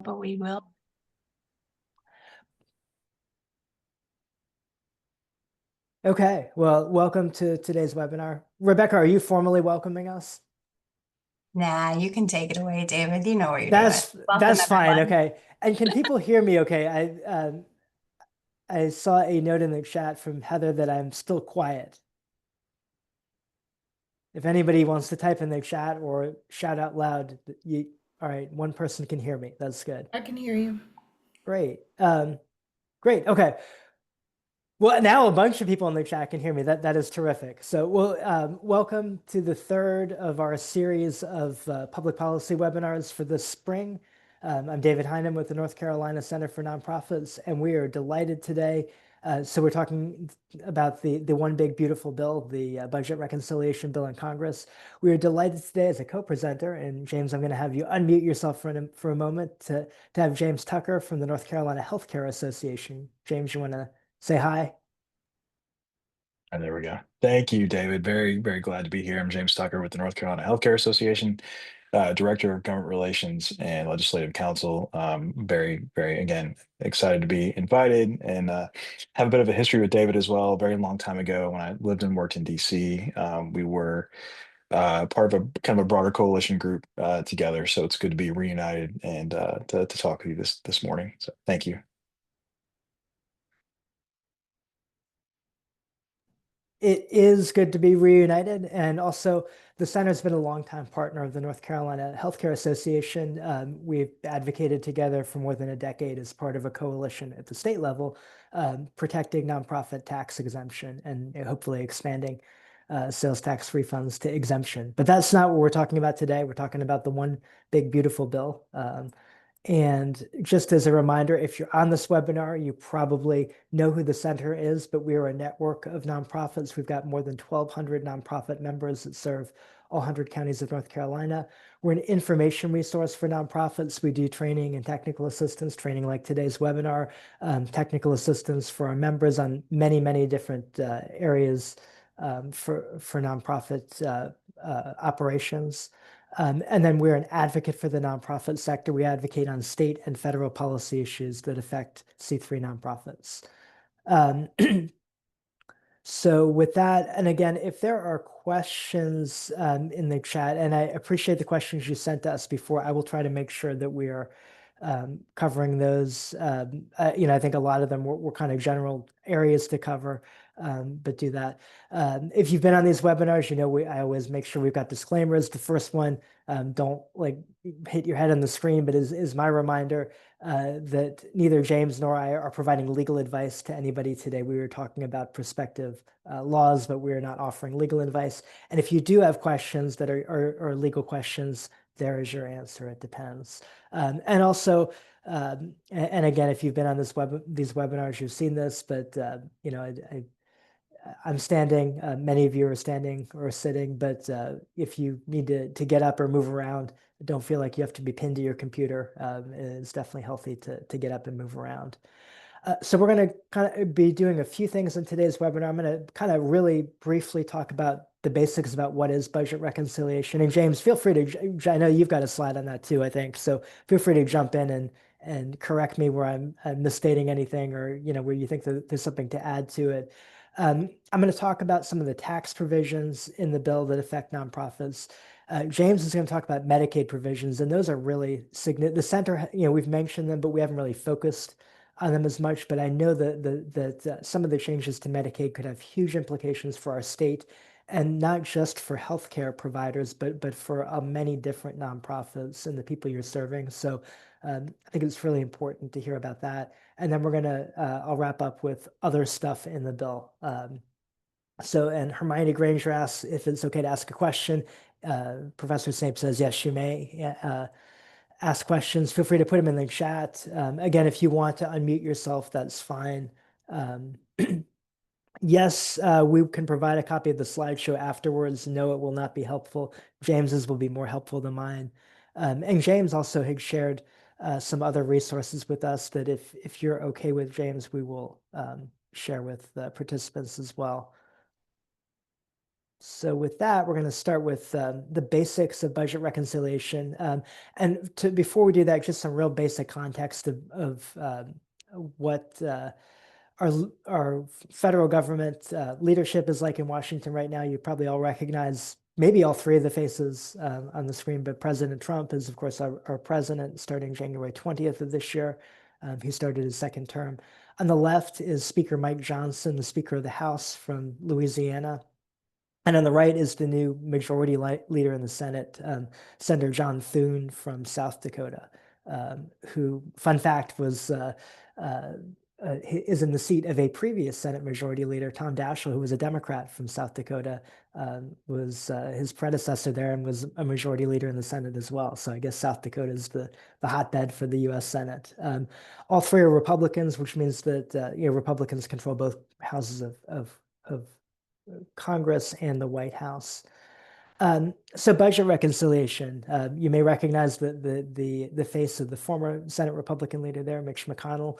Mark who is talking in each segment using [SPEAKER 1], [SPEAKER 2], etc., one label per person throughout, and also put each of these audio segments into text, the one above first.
[SPEAKER 1] but we will.
[SPEAKER 2] Okay, well, welcome to today's webinar. Rebecca, are you formally welcoming us?
[SPEAKER 1] Nah, you can take it away, David. You know what you're doing. Welcome,
[SPEAKER 2] That's fine.
[SPEAKER 1] everyone.
[SPEAKER 2] Okay, and can people hear me? Okay, I saw a note in the chat from Heather that I'm still quiet. If anybody wants to type in the chat or shout out loud, all right, one person can hear me. That's good.
[SPEAKER 3] I can hear you.
[SPEAKER 2] Great. Great. Okay. Well, now a bunch of people in the chat can hear me. That is terrific. So, welcome to the third of our series of public policy webinars for this spring. I'm David Heinem with the North Carolina Center for Nonprofits, and we are delighted today. So we're talking about the One Big Beautiful Bill, the budget reconciliation bill in Congress. We are delighted today as a co-presenter, and James, I'm going to have you unmute yourself for a moment to have James Tucker from the North Carolina Healthcare Association. James, you want to say hi?
[SPEAKER 4] And there we go. Thank you, David. Very, very glad to be here. I'm James Tucker with the North Carolina Healthcare Association, Director of Government Relations and Legislative Counsel. Very, very, again, excited to be invited and have a bit of a history with David as well. A very long time ago when I lived and worked in DC, we were part of a kind of a broader coalition group together. So it's good to be reunited and to talk with you this morning. So thank you.
[SPEAKER 2] It is good to be reunited. And also, the Center's been a longtime partner of the North Carolina Healthcare Association. We've advocated together for more than a decade as part of a coalition at the state level, protecting nonprofit tax exemption and hopefully expanding sales tax refunds to exemption. But that's not what we're talking about today. We're talking about the One Big Beautiful Bill. And just as a reminder, if you're on this webinar, you probably know who the center is, but we are a network of nonprofits. We've got more than 1,200 nonprofit members that serve all 100 counties of North Carolina. We're an information resource for nonprofits. We do training and technical assistance, training like today's webinar, technical assistance for our members on many, many different areas for nonprofit operations. And then we're an advocate for the nonprofit sector. We advocate on state and federal policy issues that affect C3 nonprofits. So with that, and again, if there are questions in the chat, and I appreciate the questions you sent to us before, I will try to make sure that we are covering those. I think a lot of them were kind of general areas to cover, but do that. If you've been on these webinars, I always make sure we've got disclaimers. The first one, don't like hit your head on the screen, but is my reminder that neither James nor I are providing legal advice to anybody today. We were talking about prospective laws, but we are not offering legal advice. And if you do have questions that are legal questions, there is your answer. It depends. And also, and again, if you've been on these webinars, you've seen this, but I'm standing. Many of you are standing or sitting, but if you need to get up or move around, don't feel like you have to be pinned to your computer. It's definitely healthy to get up and move around. So we're going to kind of be doing a few things in today's webinar. I'm going to kind of really briefly talk about the basics about what is budget reconciliation. And James, feel free to, I know you've got a slide on that too, I think. So feel free to jump in and correct me where I'm misstating anything or, where you think that there's something to add to it. I'm going to talk about some of the tax provisions in the bill that affect nonprofits. James is going to talk about Medicaid provisions, and those are really significant. The center, we've mentioned them, but we haven't really focused on them as much. But I know that some of the changes to Medicaid could have huge implications for our state, and not just for healthcare providers, but for many different nonprofits and the people you're serving. So I think it's really important to hear about that. And then I'll wrap up with other stuff in the bill. And Hermione Granger asks if it's okay to ask a question. Professor Snape says, yes, you may ask questions. Feel free to put them in the chat. Again, if you want to unmute yourself, that's fine. Yes, we can provide a copy of the slideshow afterwards. No, it will not be helpful. James's will be more helpful than mine. And James also had shared some other resources with us that if you're okay with, James, we will share with the participants as well. So with that, we're going to start with the basics of budget reconciliation. Before we do that, just some real basic context of what our federal government leadership is like in Washington right now. You probably all recognize maybe all three of the faces on the screen, but President Trump is, of course, our president starting January 20th of this year. He started his second term. On the left is Speaker Mike Johnson, the Speaker of the House from Louisiana. And on the right is the new majority leader in the Senate, Senator John Thune from South Dakota, who, fun fact, was is in the seat of a previous Senate Majority Leader, Tom Daschle, who was a Democrat from South Dakota, was his predecessor there and was a Majority Leader in the Senate as well. So I guess South Dakota is the hotbed for the U.S. Senate. All three are Republicans, which means that Republicans control both houses of Congress and the White House. So budget reconciliation, you may recognize the face of the former Senate Republican leader there, Mitch McConnell.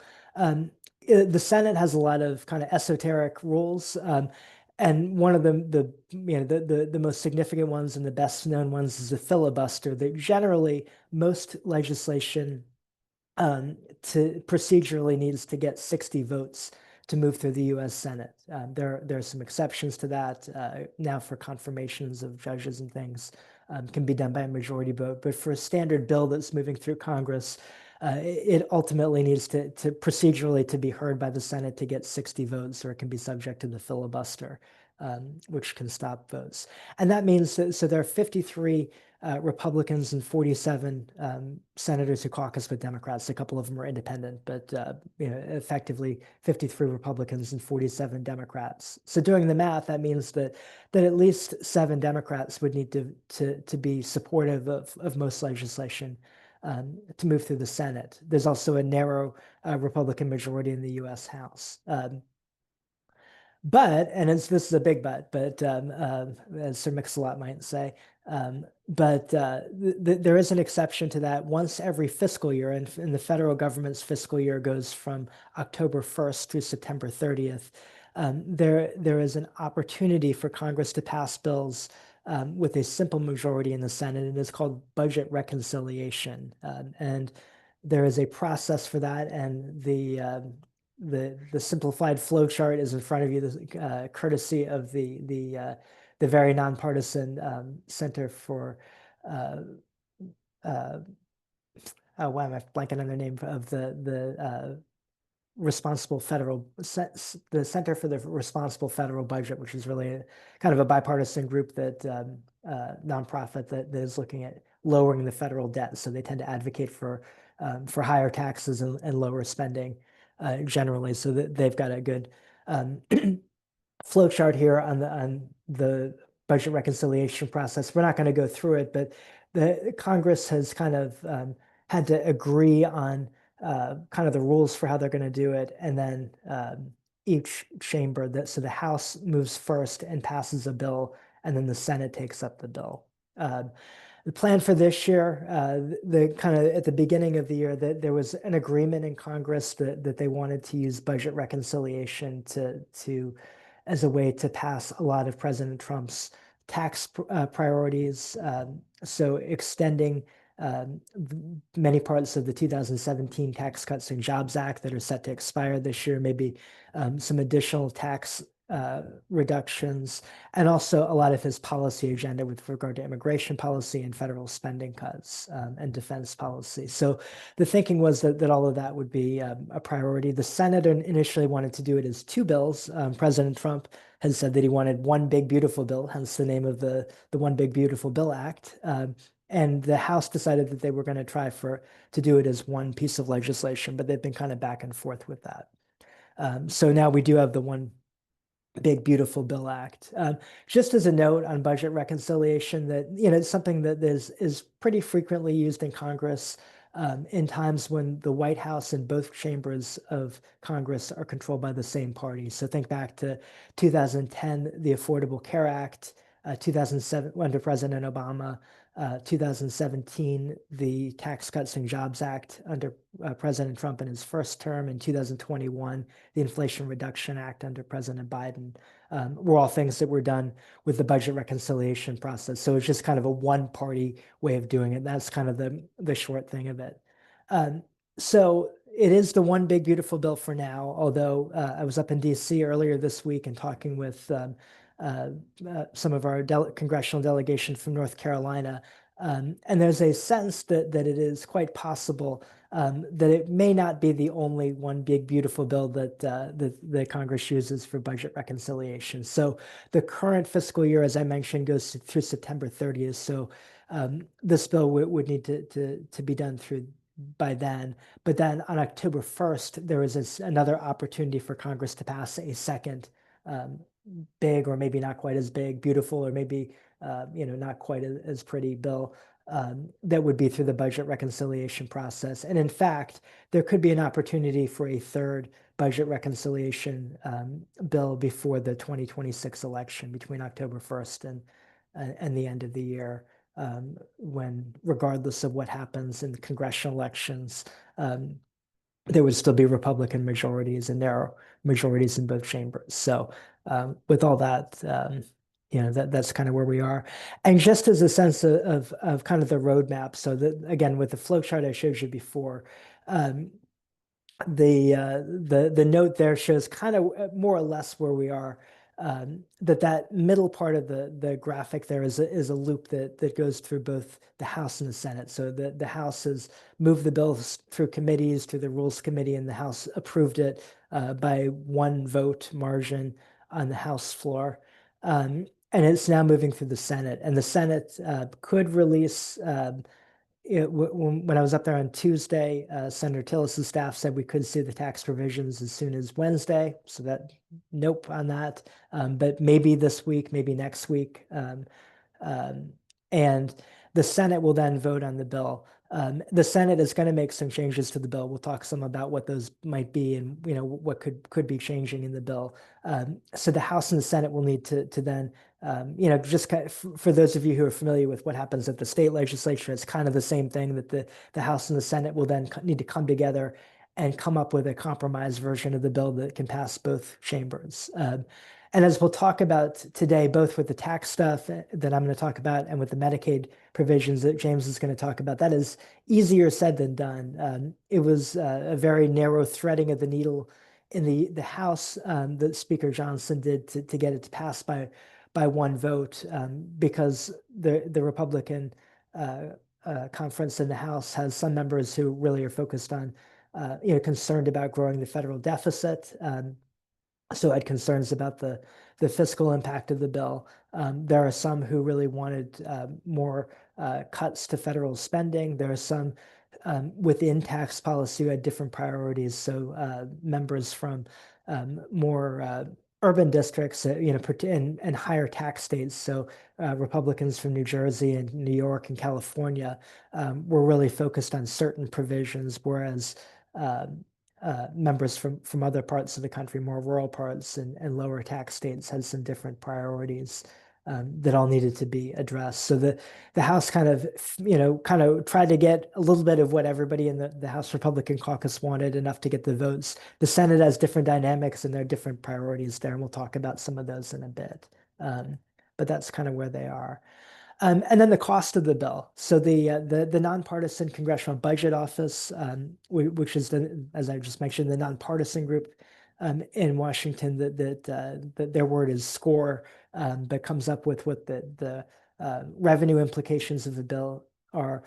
[SPEAKER 2] The Senate has a lot of kind of esoteric rules, and one of them, the most significant ones and the best known ones is the filibuster. That generally most legislation procedurally needs to get 60 votes to move through the U.S. Senate. There are some exceptions to that now for confirmations of judges and things can be done by a majority vote. But for a standard bill that's moving through Congress, it ultimately needs to procedurally to be heard by the Senate to get 60 votes, or it can be subject to the filibuster, which can stop votes. And that means that so there are 53 Republicans and 47 senators who caucus with Democrats. A couple of them are independent, but effectively 53 Republicans and 47 Democrats. So doing the math, that means that at least 7 Democrats would need to be supportive of most legislation to move through the Senate. There's also a narrow Republican majority in the U.S. House. But, and this is a big but as Sir Mix-a-Lot might say, there is an exception to that. Once every fiscal year, and the federal government's fiscal year goes from October 1st to September 30th, there is an opportunity for Congress to pass bills with a simple majority in the Senate. It is called budget reconciliation. And there is a process for that, and the simplified flow chart is in front of you, courtesy of the very nonpartisan Center for why am I blanking on the name of the responsible federal, the Center for the Responsible Federal Budget, which is really kind of a bipartisan group that nonprofit that is looking at lowering the federal debt. So they tend to advocate for higher taxes and lower spending generally. So that they've got a good flow chart here on the budget reconciliation process. We're not going to go through it, but the Congress has kind of had to agree on kind of the rules for how they're going to do it, and then each chamber, so the House moves first and passes a bill, and then the Senate takes up the bill. The plan for this year, the kind of at the beginning of the year, that there was an agreement in Congress that they wanted to use budget reconciliation to as a way to pass a lot of President Trump's tax priorities. So extending many parts of the 2017 Tax Cuts and Jobs Act that are set to expire this year, maybe some additional tax reductions, and also a lot of his policy agenda with regard to immigration policy and federal spending cuts and defense policy. So the thinking was that all of that would be a priority. The Senate initially wanted to do it as 2 bills. President Trump has said that he wanted one big beautiful bill, hence the name of the One Big Beautiful Bill Act. And the House decided that they were going to try to do it as one piece of legislation, but they've been kind of back and forth with that. So now we do have the One Big Beautiful Bill Act. Just as a note on budget reconciliation, that it's something that is pretty frequently used in Congress in times when the White House and both chambers of Congress are controlled by the same party. So think back to 2010, the Affordable Care Act, 2007 under President Obama, 2017, the Tax Cuts and Jobs Act under President Trump in his first term. In 2021, the Inflation Reduction Act under President Biden were all things that were done with the budget reconciliation process. So it's just kind of a one-party way of doing it. That's kind of the short thing of it. So it is the one big beautiful bill for now, although I was up in DC earlier this week and talking with some of our congressional delegation from North Carolina. And there's a sense that it is quite possible that it may not be the only one big beautiful bill that the Congress uses for budget reconciliation. So the current fiscal year, as I mentioned, goes through September 30th. So this bill would need to be done through by then. But then on October 1st, there is another opportunity for Congress to pass a second big, or maybe not quite as big, beautiful, or maybe not quite as pretty bill that would be through the budget reconciliation process. And in fact, there could be an opportunity for a third budget reconciliation bill before the 2026 election, between October 1st and the end of the year, when, regardless of what happens in the congressional elections, there would still be Republican majorities, and there are majorities in both chambers. So with all that, that's kind of where we are. And just as a sense of kind of the roadmap, so that, again, with the flow chart I showed you before, the note there shows kind of more or less where we are. That middle part of the graphic there is a loop that goes through both the House and the Senate. So the House has moved the bills through committees, through the Rules Committee, and the House approved it by one vote margin on the House floor. And it's now moving through the Senate. And the Senate could release, when I was up there on Tuesday, Senator Tillis's staff said we could see the tax provisions as soon as Wednesday. So that, nope on that. But maybe this week, maybe next week. And the Senate will then vote on the bill. The Senate is going to make some changes to the bill. We'll talk some about what those might be, and what could be changing in the bill. So the House and the Senate will need to then, just kind of, for those of you who are familiar with what happens at the state legislature, it's kind of the same thing, that the House and the Senate will then need to come together and come up with a compromise version of the bill that can pass both chambers. And as we'll talk about today, both with the tax stuff that I'm going to talk about and with the Medicaid provisions that James is going to talk about, that is easier said than done. It was a very narrow threading of the needle in the House that Speaker Johnson did to get it to pass by one vote, because the Republican conference in the House has some members who really are focused on, concerned about growing the federal deficit. So had concerns about the fiscal impact of the bill. There are some who really wanted more cuts to federal spending. There are some within tax policy who had different priorities. So members from more urban districts, and higher tax states. So Republicans from New Jersey and New York and California were really focused on certain provisions, whereas members from other parts of the country, more rural parts and lower tax states, had some different priorities that all needed to be addressed. So the House kind of tried to get a little bit of what everybody in the House Republican caucus wanted, enough to get the votes. The Senate has different dynamics and there are different priorities there, and we'll talk about some of those in a bit. But that's kind of where they are. And then the cost of the bill. So the Nonpartisan Congressional Budget Office, which is, as I just mentioned, the nonpartisan group in Washington that their word is SCORE, that comes up with what the revenue implications of the bill are,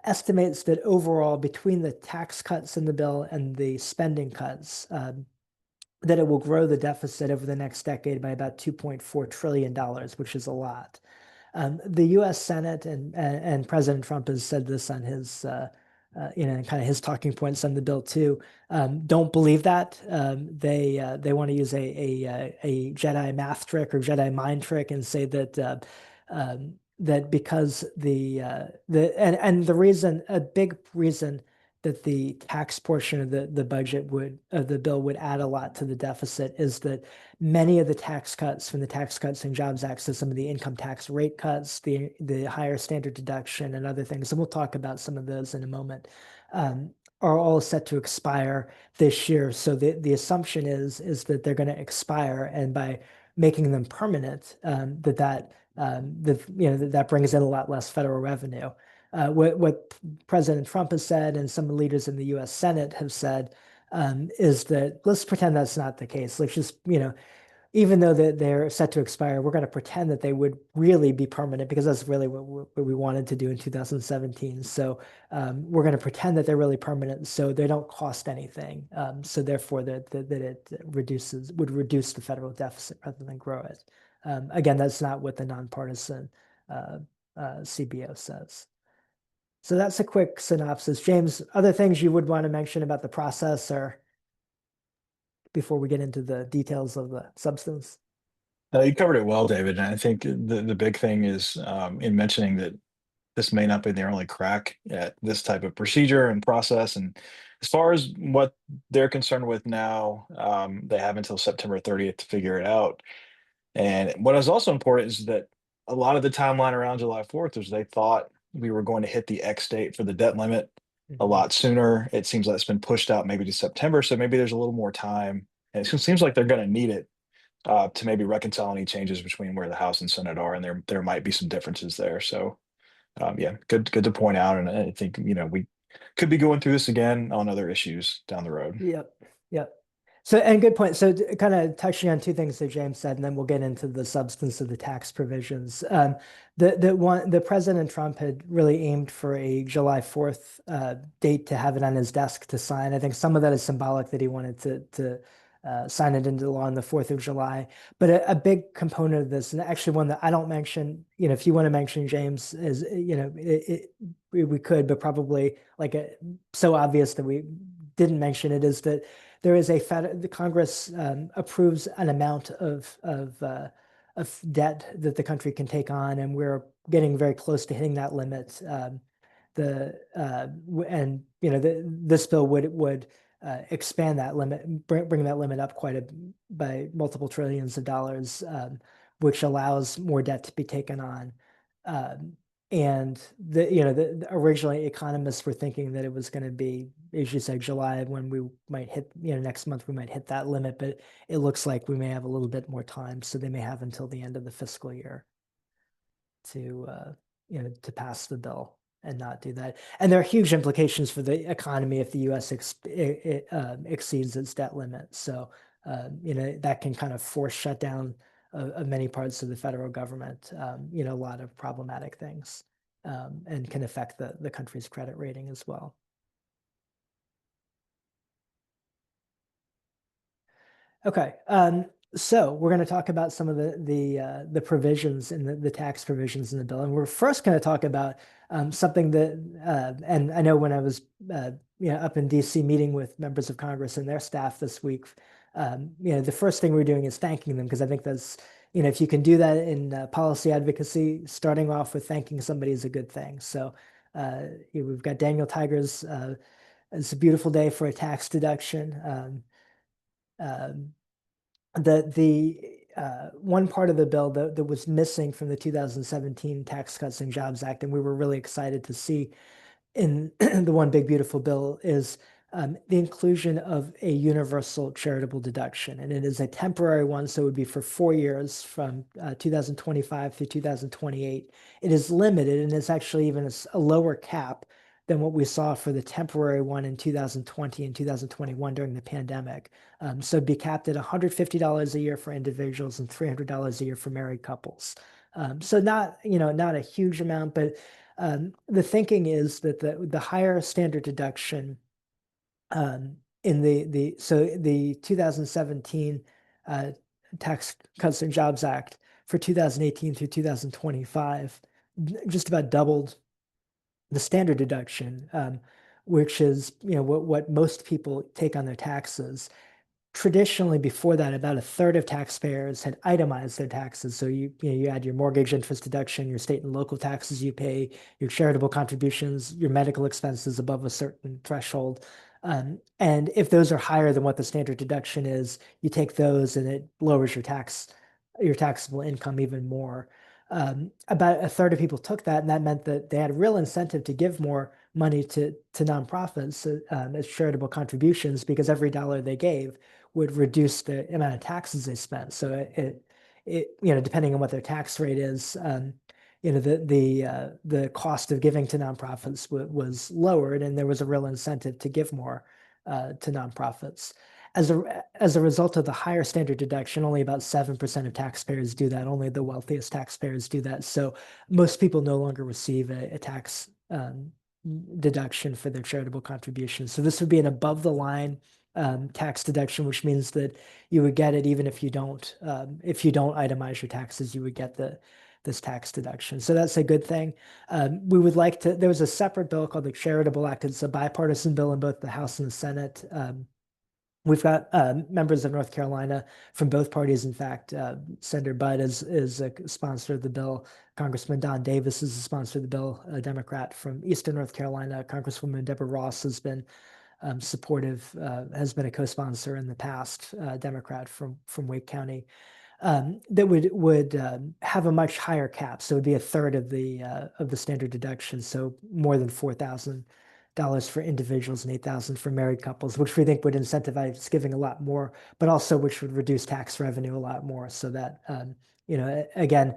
[SPEAKER 2] estimates that overall, between the tax cuts in the bill and the spending cuts, that it will grow the deficit over the next decade by about $2.4 trillion, which is a lot. The U.S. Senate and President Trump has said this on his, kind of his talking points on the bill too. Don't believe that. They want to use a Jedi math trick or Jedi mind trick and say that that because the reason, a big reason that the tax portion of the budget of the bill would add a lot to the deficit is that many of the tax cuts from the Tax Cuts and Jobs Act, so some of the income tax rate cuts, the higher standard deduction and other things, and we'll talk about some of those in a moment, are all set to expire this year. So the assumption is that they're going to expire, and by making them permanent, that brings in a lot less federal revenue. What President Trump has said and some leaders in the U.S. Senate have said is that let's pretend that's not the case. Let's just, even though that they're set to expire, we're going to pretend that they would really be permanent, because that's really what we wanted to do in 2017. So we're going to pretend that they're really permanent, so they don't cost anything. So therefore, that it would reduce the federal deficit rather than grow it. Again, that's not what the nonpartisan CBO says. So that's a quick synopsis. James, other things you would want to mention about the process, or before we get into the details of the substance?
[SPEAKER 4] You covered it well, David. And I think the big thing is in mentioning that this may not be their only crack at this type of procedure and process. And as far as what they're concerned with now, they have until September 30th to figure it out. And what is also important is that a lot of the timeline around July 4th was they thought we were going to hit the X date for the debt limit a lot sooner. It seems like it's been pushed out maybe to September. So maybe there's a little more time. And it seems like they're going to need it to maybe reconcile any changes between where the House and Senate are. And there might be some differences there. So yeah, good to point out. And I think, we could be going through this again on other issues down the road.
[SPEAKER 2] Yep. So, and good point. So kind of touching on two things that James said, and then we'll get into the substance of the tax provisions. The President Trump had really aimed for a July 4th date to have it on his desk to sign. I think some of that is symbolic, that he wanted to sign it into law on the 4th of July. But a big component of this, and actually one that I don't mention, if you want to mention, James, is, we could, but probably so obvious that we didn't mention it, is that there is the Congress approves an amount of debt that the country can take on, and we're getting very close to hitting that limit. This bill would expand that limit, bring that limit up by multiple trillions of dollars, which allows more debt to be taken on. And originally economists were thinking that it was going to be, as you said, July, when we might hit, next month we might hit that limit, but it looks like we may have a little bit more time. So they may have until the end of the fiscal year to pass the bill and not do that. And there are huge implications for the economy if the U.S. exceeds its debt limit. So, that can kind of force shutdown of many parts of the federal government, a lot of problematic things, and can affect the country's credit rating as well. Okay, so we're going to talk about some of the provisions in the tax provisions in the bill, and we're first going to talk about something that, and I know when I was up in DC meeting with members of Congress and their staff this week, the first thing we're doing is thanking them, because I think that's, if you can do that in policy advocacy, starting off with thanking somebody is a good thing. So we've got Daniel Tigers. It's a beautiful day for a tax deduction. One part of the bill that was missing from the 2017 Tax Cuts and Jobs Act, and we were really excited to see in the One Big Beautiful Bill, is the inclusion of a universal charitable deduction. And it is a temporary one, so it would be for 4 years from 2025 through 2028. It is limited, and it's actually even a lower cap than what we saw for the temporary one in 2020 and 2021 during the pandemic. So it'd be capped at $150 a year for individuals and $300 a year for married couples. So not a huge amount, but the thinking is that the higher standard deduction in the 2017 Tax Cuts and Jobs Act for 2018 through 2025 just about doubled the standard deduction, which is what most people take on their taxes. traditionally before that, about a third of taxpayers had itemized their taxes. So you add your mortgage interest deduction, your state and local taxes you pay, your charitable contributions, your medical expenses above a certain threshold. And if those are higher than what the standard deduction is, you take those and it lowers your taxable income even more. About a third of people took that, and that meant that they had a real incentive to give more money to nonprofits as charitable contributions, because every dollar they gave would reduce the amount of taxes they spent. So it depending on what their tax rate is, the cost of giving to nonprofits was lowered, and there was a real incentive to give more to nonprofits. As a result of the higher standard deduction, only about 7% of taxpayers do that. Only the wealthiest taxpayers do that. So most people no longer receive a tax deduction for their charitable contributions. So this would be an above the line tax deduction, which means that you would get it even if you don't itemize your taxes, you would get this tax deduction. So that's a good thing. We would like to, there was a separate bill called the Charitable Act. It's a bipartisan bill in both the House and the Senate. We've got members of North Carolina from both parties. In fact, Senator Budd is a sponsor of the bill. Congressman Don Davis is a sponsor of the bill, a Democrat from Eastern North Carolina. Congresswoman Deborah Ross has been supportive, has been a co-sponsor in the past, Democrat from Wake County, that would have a much higher cap. So it would be a third of the standard deduction. So more than $4,000 for individuals and $8,000 for married couples, which we think would incentivize giving a lot more, but also which would reduce tax revenue a lot more. So that, again,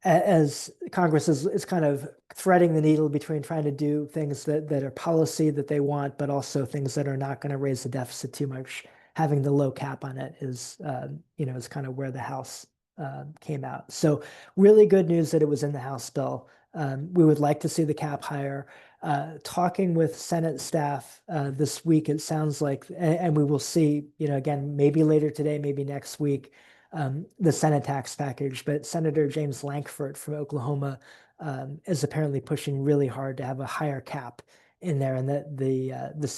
[SPEAKER 2] as Congress is kind of threading the needle between trying to do things that are policy that they want, but also things that are not going to raise the deficit too much, having the low cap on it is kind of where the House came out. So really good news that it was in the House bill. We would like to see the cap higher. Talking with Senate staff this week, it sounds like, and we will see, again, maybe later today, maybe next week, the Senate tax package. But Senator James Lankford from Oklahoma is apparently pushing really hard to have a higher cap in there, and that the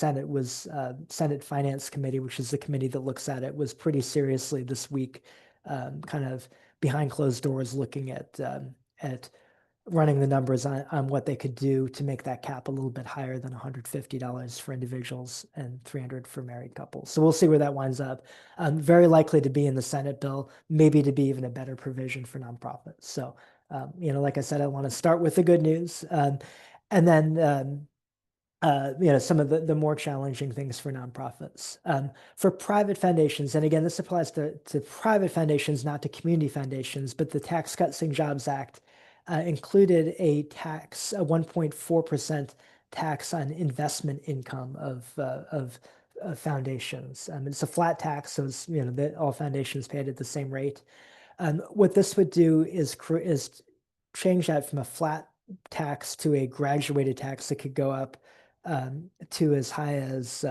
[SPEAKER 2] Senate Finance Committee, which is the committee that looks at it, was pretty seriously this week, kind of behind closed doors, looking at running the numbers on what they could do to make that cap a little bit higher than $150 for individuals and $300 for married couples. So we'll see where that winds up. Very likely to be in the Senate bill, maybe to be even a better provision for nonprofits. So, like I said, I want to start with the good news, and then some of the more challenging things for nonprofits. For private foundations, and again, this applies to private foundations, not to community foundations, but the Tax Cuts and Jobs Act included a 1.4% tax on investment income of foundations. It's a flat tax, so it's, that all foundations paid at the same rate. What this would do is change that from a flat tax to a graduated tax that could go up to as high as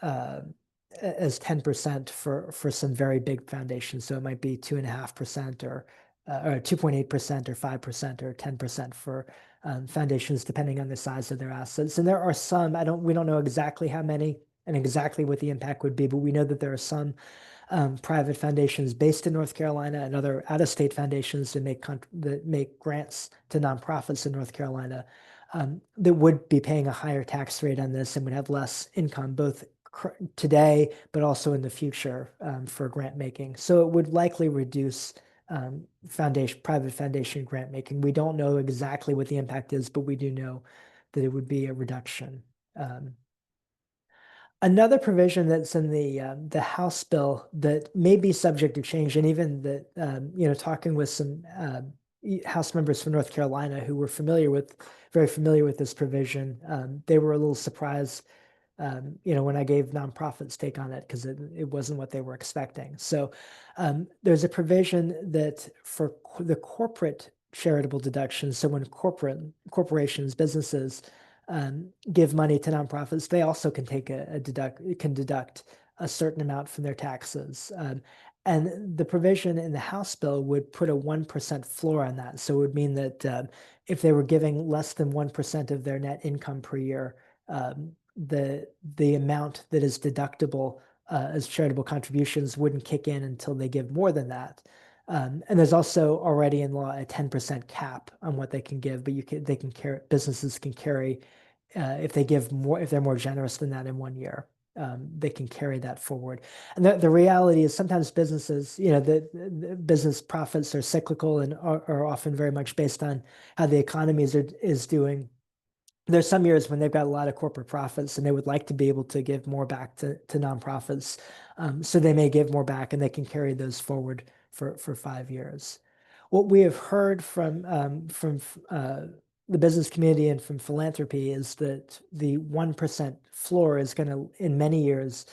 [SPEAKER 2] 10% for some very big foundations. So it might be 2.5% or 2.8% or 5% or 10% for foundations, depending on the size of their assets. And there are some, we don't know exactly how many and exactly what the impact would be, but we know that there are some private foundations based in North Carolina and other out-of-state foundations that make grants to nonprofits in North Carolina that would be paying a higher tax rate on this and would have less income, both today, but also in the future for grant making. So it would likely reduce private foundation grant making. We don't know exactly what the impact is, but we do know that it would be a reduction. Another provision that's in the House bill that may be subject to change, and even that, talking with some House members from North Carolina who were very familiar with this provision, they were a little surprised when I gave nonprofits take on it, because it wasn't what they were expecting. So there's a provision that for the corporate charitable deductions, so when corporations, businesses give money to nonprofits, they also can deduct a certain amount from their taxes. And the provision in the House bill would put a 1% floor on that. So it would mean that if they were giving less than 1% of their net income per year, the amount that is deductible as charitable contributions wouldn't kick in until they give more than that. And there's also already in law a 10% cap on what they can give, but businesses can carry if they give more, if they're more generous than that in 1 year. They can carry that forward. And the reality is sometimes businesses, the business profits are cyclical and are often very much based on how the economy is doing. There's some years when they've got a lot of corporate profits and they would like to be able to give more back to nonprofits. So they may give more back and they can carry those forward for 5 years. What we have heard from the business community and from philanthropy is that the 1% floor is going to, in many years,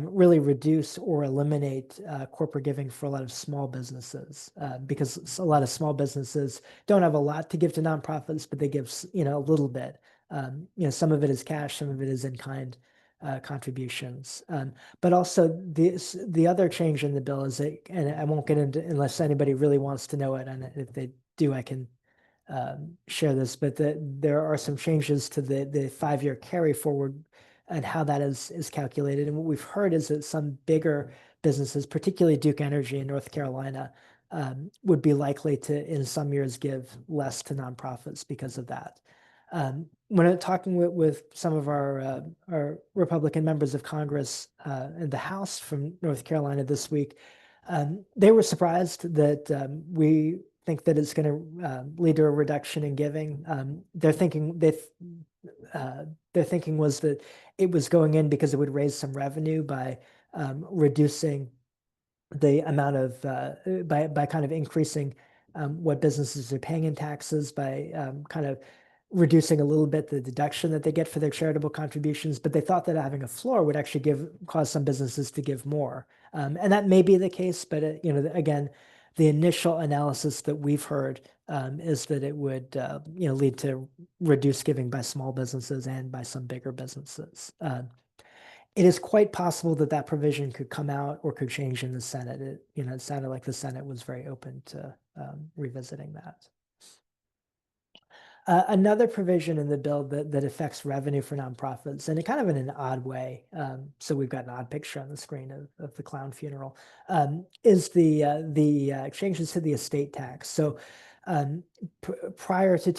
[SPEAKER 2] really reduce or eliminate corporate giving for a lot of small businesses because a lot of small businesses don't have a lot to give to nonprofits, but they give a little bit. Some of it is cash, some of it is in kind contributions. But also the other change in the bill is that, and I won't get into unless anybody really wants to know it, and if they do, I can share this. But there are some changes to the 5-year carry forward and how that is calculated. And what we've heard is that some bigger businesses, particularly Duke Energy in North Carolina, would be likely to, in some years, give less to nonprofits because of that. When I'm talking with some of our Republican members of Congress in the House from North Carolina this week, they were surprised that we think that it's going to lead to a reduction in giving. Their thinking was that it was going in because it would raise some revenue by reducing the amount of by kind of increasing what businesses are paying in taxes, by kind of reducing a little bit the deduction that they get for their charitable contributions. But they thought that having a floor would actually cause some businesses to give more, and that may be the case. But again, the initial analysis that we've heard is that it would lead to reduced giving by small businesses and by some bigger businesses. It is quite possible that provision could come out or could change in the Senate. It sounded like the Senate was very open to revisiting that. Another provision in the bill that affects revenue for nonprofits, and it kind of in an odd way, so we've got an odd picture on the screen of the clown funeral, is the changes to the estate tax. So prior to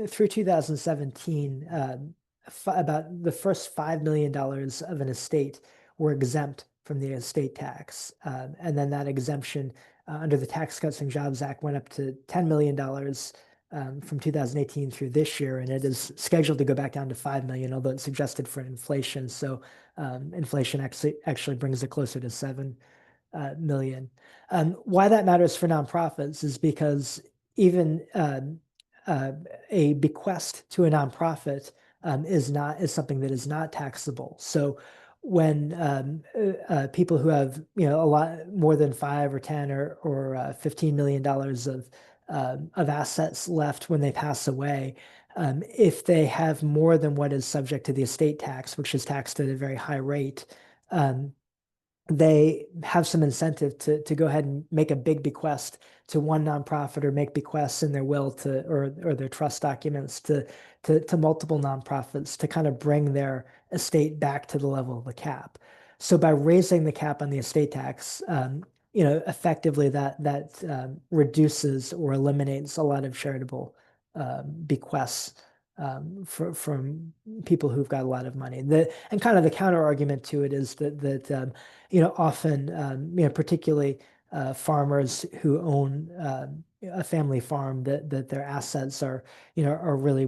[SPEAKER 2] through 2017, about the first $5 million of an estate were exempt from the estate tax. And then that exemption under the Tax Cuts and Jobs Act went up to $10 million from 2018 through this year, and it is scheduled to go back down to 5 million, although it's adjusted for inflation. So inflation actually brings it closer to 7 million. Why that matters for nonprofits is because even a bequest to a nonprofit is something that is not taxable. So when people who have a lot more than 5 or 10 or $15 million of assets left when they pass away, if they have more than what is subject to the estate tax, which is taxed at a very high rate, they have some incentive to go ahead and make a big bequest to one nonprofit, or make bequests in their will or their trust documents to multiple nonprofits to kind of bring their estate back to the level of the cap. So by raising the cap on the estate tax, effectively that reduces or eliminates a lot of charitable bequests from people who've got a lot of money. And kind of the counter argument to it is that often particularly farmers who own a family farm, that their assets are really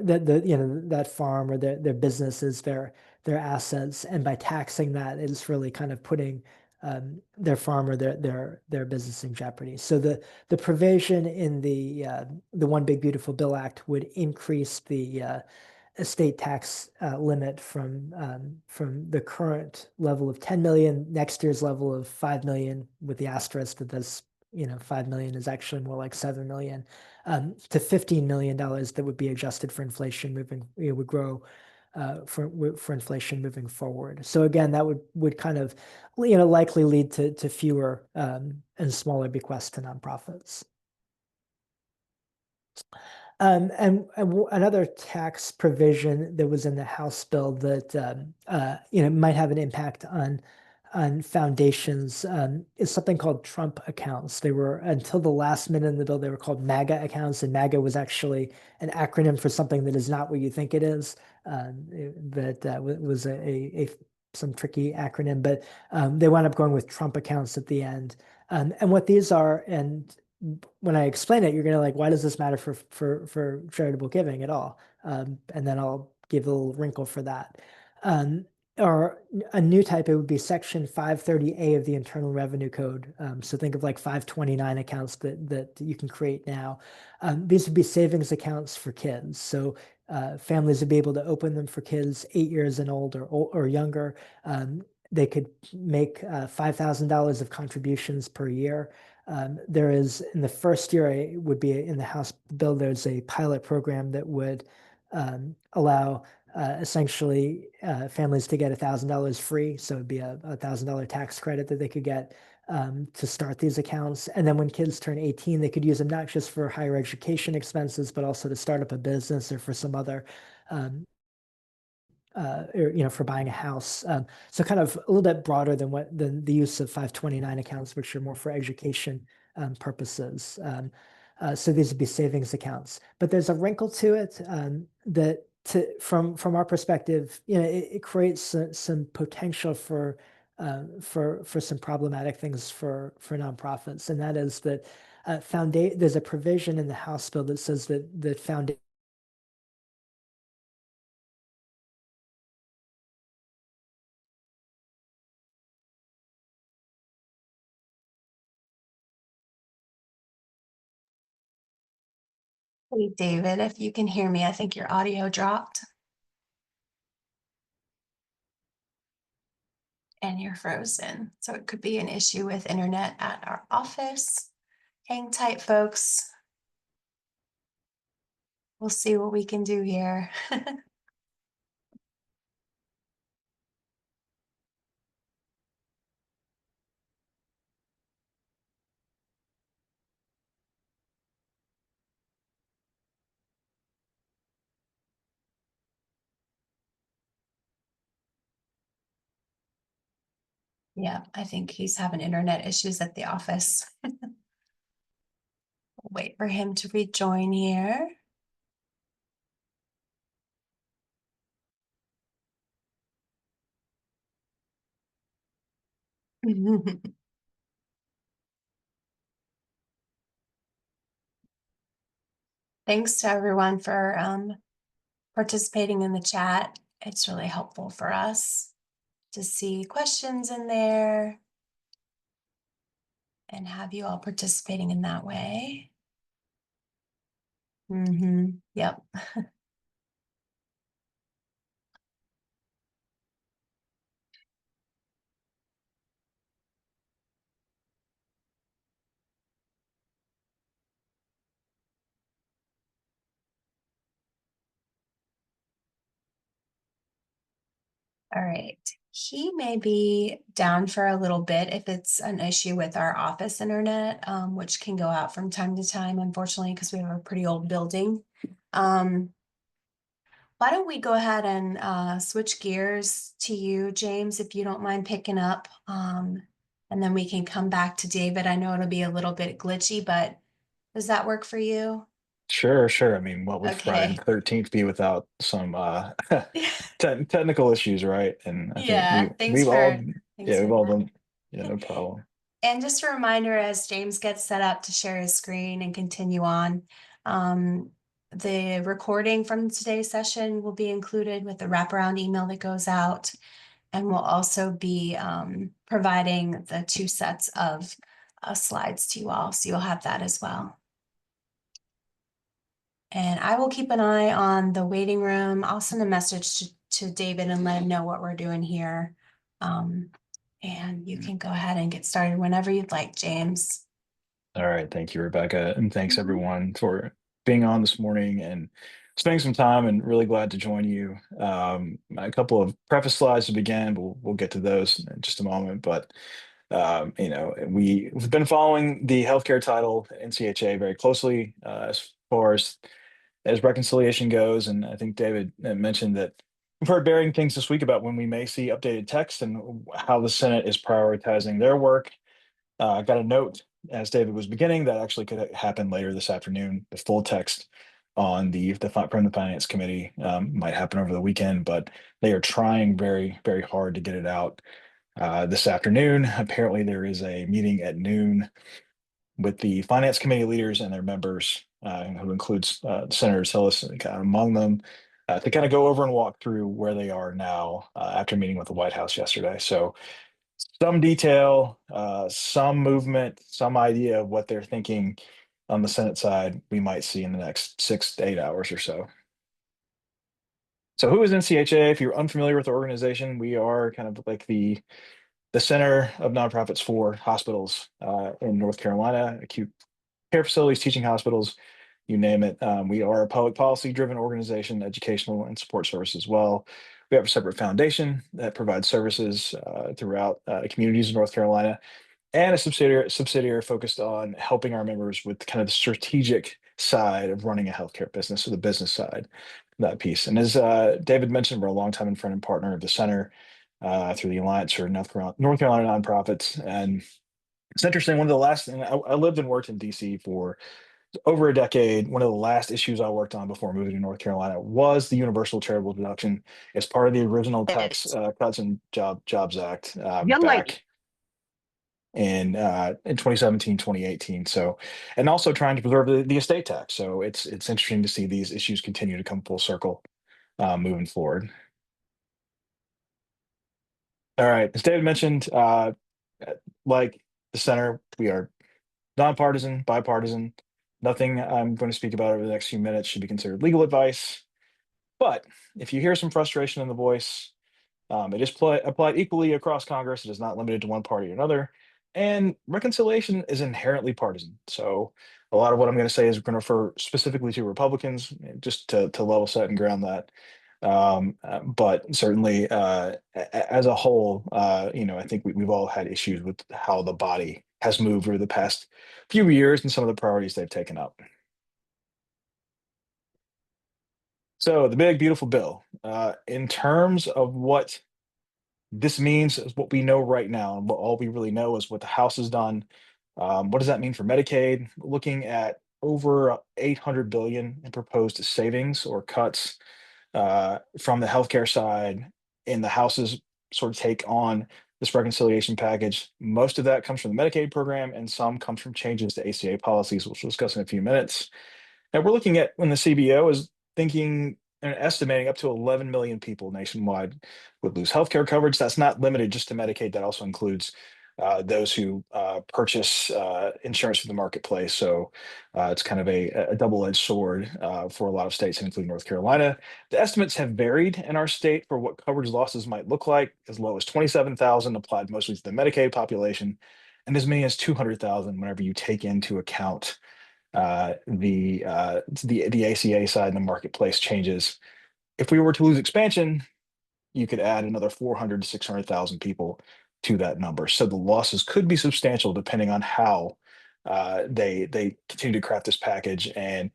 [SPEAKER 2] that farm or their business is their assets, and by taxing that, it's really kind of putting their farm or their business in jeopardy. So the provision in the One Big Beautiful Bill Act would increase the estate tax limit from the current level of 10 million, next year's level of 5 million, with the asterisk that this 5 million is actually more like 7 million, to $15 million that would be adjusted for inflation would grow for inflation moving forward. So again, that would kind of likely lead to fewer and smaller bequests to nonprofits. Another tax provision that was in the House bill that might have an impact on foundations is something called Trump accounts. They were, until the last minute in the bill, they were called MAGA accounts, and MAGA was actually an acronym for something that is not what you think it is. That was some tricky acronym, but they wound up going with Trump accounts at the end. And what these are, and when I explain it, you're gonna like, why does this matter for charitable giving at all? And then I'll give a little wrinkle for that. Or a new type, it would be Section 530A of the Internal Revenue Code. So think of like 529 accounts that you can create now. These would be savings accounts for kids. So families would be able to open them for kids 8 years and old or younger. They could make $5,000 of contributions per year. There is, in the first year, it would be in the House bill, there's a pilot program that would allow essentially families to get $1,000 free. So it'd be a $1,000 tax credit that they could get to start these accounts. And then when kids turn 18, they could use them not just for higher education expenses, but also to start up a business or for some other or, for buying a house. So kind of a little bit broader than the use of 529 accounts, which are more for education purposes. So these would be savings accounts, but there's a wrinkle to it that from our perspective, it creates some potential for some problematic things for nonprofits, and that is that there's a provision in the House bill that says that the foundation
[SPEAKER 1] Hey, David, if you can hear me, I think your audio dropped. And you're frozen. So it could be an issue with internet at our office. Hang tight, folks. We'll see what we can do here. Yeah, I think he's having internet issues at the office. Wait for him to rejoin here. Thanks to everyone for participating in the chat. It's really helpful for us to see questions in there and have you all participating in that way. Yep. All right. He may be down for a little bit if it's an issue with our office internet, which can go out from time to time, unfortunately, because we have a pretty old building. Why don't we go ahead and switch gears to you, James, if you don't mind picking up. And then we can come back to David. I know it'll be a little bit glitchy, but does that work for you?
[SPEAKER 4] Sure. I mean, what would Friday
[SPEAKER 1] Okay.
[SPEAKER 4] the 13th be without some technical issues, right? And I think
[SPEAKER 1] Yeah,
[SPEAKER 4] we've all
[SPEAKER 1] thanks for
[SPEAKER 4] done,
[SPEAKER 1] that.
[SPEAKER 4] no problem.
[SPEAKER 1] And just a reminder, as James gets set up to share his screen and continue on, the recording from today's session will be included with the wraparound email that goes out. And we'll also be providing the 2 sets of slides to you all, so you'll have that as well. And I will keep an eye on the waiting room. I'll send a message to David and let him know what we're doing here. And you can go ahead and get started whenever you'd like, James.
[SPEAKER 4] All right. Thank you, Rebecca. And thanks
[SPEAKER 1] Mhm.
[SPEAKER 4] everyone for being on this morning and spending some time, and really glad to join you. A couple of preface slides to begin, but we'll get to those in just a moment. But we've been following the healthcare title NCHA very closely as far as as reconciliation goes, and I think David mentioned that we've heard varying things this week about when we may see updated text and how the Senate is prioritizing their work. I got a note as David was beginning that actually could happen later this afternoon. The full text on from the Finance Committee might happen over the weekend, but they are trying very, very hard to get it out this afternoon. Apparently, there is a meeting at noon with the Finance Committee leaders and their members, who includes Senator Tillis among them, to kind of go over and walk through where they are now after meeting with the White House yesterday. So some detail, some movement, some idea of what they're thinking on the Senate side we might see in the next 6 to 8 hours or so. So who is NCHA? If you're unfamiliar with the organization, we are kind of like the center of nonprofits for hospitals in North Carolina, acute care facilities, teaching hospitals, you name it. We are a public policy driven organization, educational and support service as well. We have a separate foundation that provides services throughout communities in North Carolina, and a subsidiary focused on helping our members with kind of the strategic side of running a healthcare business, so the business side, that piece. And as David mentioned, we're a longtime and friend and partner of the center through the Alliance for North Carolina Nonprofits. And it's interesting, one of the last, and I lived and worked in DC for over a decade. One of the last issues I worked on before moving to North Carolina was the universal charitable deduction as part of the original Tax Cuts and Jobs Act back in 2017, 2018. So, and also trying to preserve the estate tax. So it's interesting to see these issues continue to come full circle moving forward. All right, as David mentioned, like the center, we are nonpartisan, bipartisan. Nothing I'm going to speak about over the next few minutes should be considered legal advice. But if you hear some frustration in the voice, it is applied equally across Congress. It is not limited to one party or another. And reconciliation is inherently partisan. So a lot of what I'm going to say is going to refer specifically to Republicans, just to level set and ground that. But certainly, as a whole, I think we've all had issues with how the body has moved over the past few years and some of the priorities they've taken up. So the big, beautiful bill, in terms of what this means, is what we know right now, and what all we really know is what the House has done. What does that mean for Medicaid? Looking at over 800 billion in proposed savings or cuts from the healthcare side in the House's sort of take on this reconciliation package. Most of that comes from the Medicaid program, and some comes from changes to ACA policies, which we'll discuss in a few minutes. And we're looking at when the CBO is thinking and estimating up to 11 million people nationwide would lose healthcare coverage. That's not limited just to Medicaid. That also includes those who purchase insurance from the marketplace. So it's kind of a double-edged sword for a lot of states, including North Carolina. The estimates have varied in our state for what coverage losses might look like, as low as 27,000 applied mostly to the Medicaid population, and as many as 200,000 whenever you take into account the ACA side and the marketplace changes. If we were to lose expansion, you could add another 400 to 600,000 people to that number. So the losses could be substantial depending on how they continue to craft this package and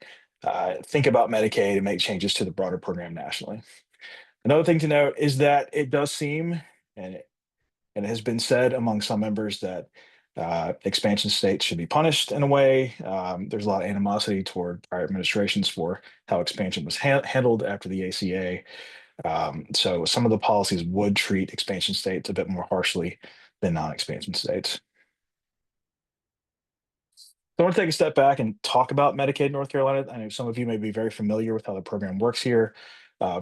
[SPEAKER 4] think about Medicaid and make changes to the broader program nationally. Another thing to note is that it does seem, and it has been said among some members, that expansion states should be punished in a way. There's a lot of animosity toward prior administrations for how expansion was handled after the ACA. So some of the policies would treat expansion states a bit more harshly than non-expansion states. So I want to take a step back and talk about Medicaid North Carolina. I know some of you may be very familiar with how the program works here.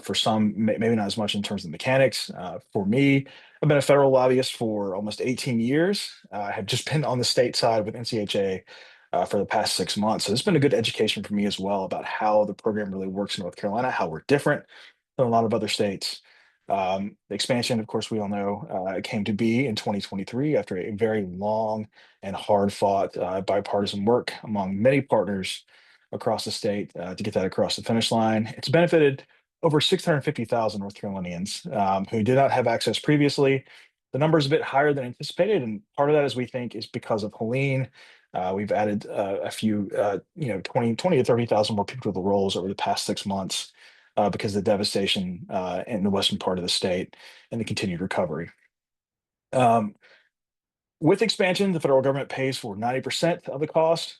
[SPEAKER 4] For some, maybe not as much in terms of mechanics. For me, I've been a federal lobbyist for almost 18 years. I have just been on the state side with NCHA for the past 6 months. So it's been a good education for me as well about how the program really works in North Carolina, how we're different than a lot of other states. The expansion, of course, we all know, it came to be in 2023 after a very long and hard-fought bipartisan work among many partners across the state to get that across the finish line. It's benefited over 650,000 North Carolinians who did not have access previously. The number is a bit higher than anticipated, and part of that, as we think, is because of Helene. We've added a few, 20 to 30,000 more people to the rolls over the past 6 months because of the devastation in the western part of the state and the continued recovery. With expansion, the federal government pays for 90% of the cost.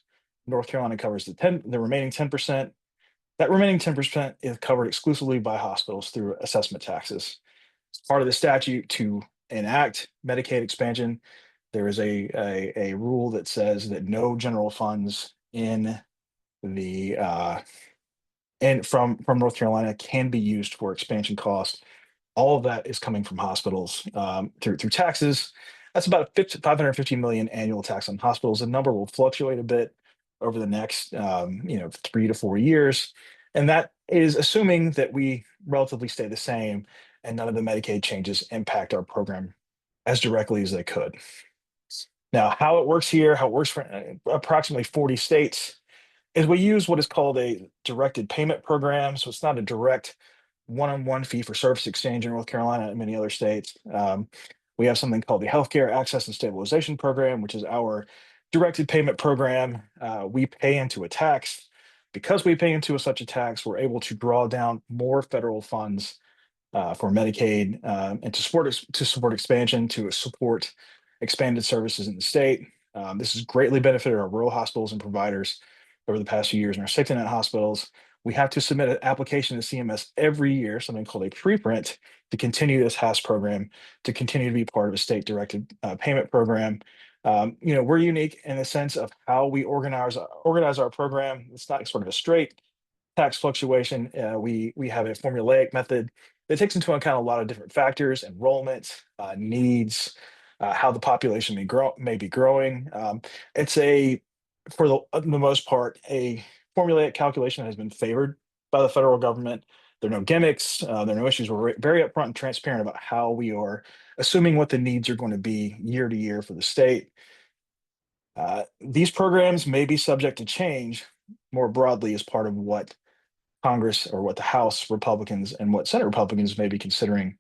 [SPEAKER 4] North Carolina covers the remaining 10%. That remaining 10% is covered exclusively by hospitals through assessment taxes. It's part of the statute to enact Medicaid expansion. There is a rule that says that no general funds in the and from North Carolina can be used for expansion costs. All of that is coming from hospitals through taxes. That's about 550 million annual tax on hospitals. The number will fluctuate a bit over the next 3 to 4 years, and that is assuming that we relatively stay the same and none of the Medicaid changes impact our program as directly as they could. Now, how it works here, how it works for approximately 40 states, is we use what is called a directed payment program. So it's not a direct one-on-one fee for service exchange in North Carolina and many other states. We have something called the Healthcare Access and Stabilization Program, which is our directed payment program. We pay into a tax. Because we pay into such a tax, we're able to draw down more federal funds for Medicaid and to support expansion, to support expanded services in the state. This has greatly benefited our rural hospitals and providers over the past few years in our safety net hospitals. We have to submit an application to CMS every year, something called a preprint, to continue this HAS program, to continue to be part of a state-directed payment program. We're unique in the sense of how we organize our program. It's not sort of a straight tax fluctuation. We have a formulaic method that takes into account a lot of different factors: enrollment, needs, how the population may be growing. It's for the most part, a formulaic calculation has been favored by the federal government. There are no gimmicks. There are no issues. We're very upfront and transparent about how we are assuming what the needs are going to be year to year for the state. These programs may be subject to change more broadly as part of what Congress or what the House Republicans and what Senate Republicans may be considering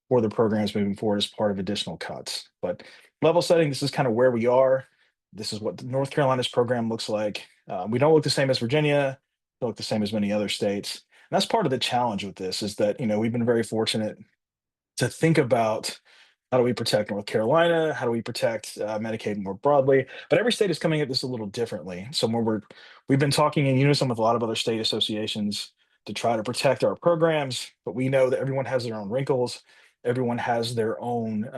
[SPEAKER 4] for the programs moving forward as part of additional cuts. But level setting, this is kind of where we are. This is what North Carolina's program looks like. We don't look the same as Virginia, don't look the same as many other states. And that's part of the challenge with this, is that, we've been very fortunate to think about how do we protect North Carolina? How do we protect Medicaid more broadly? But every state is coming at this a little differently. So we've been talking in unison with a lot of other state associations to try to protect our programs, but we know that everyone has their own wrinkles. Everyone has their own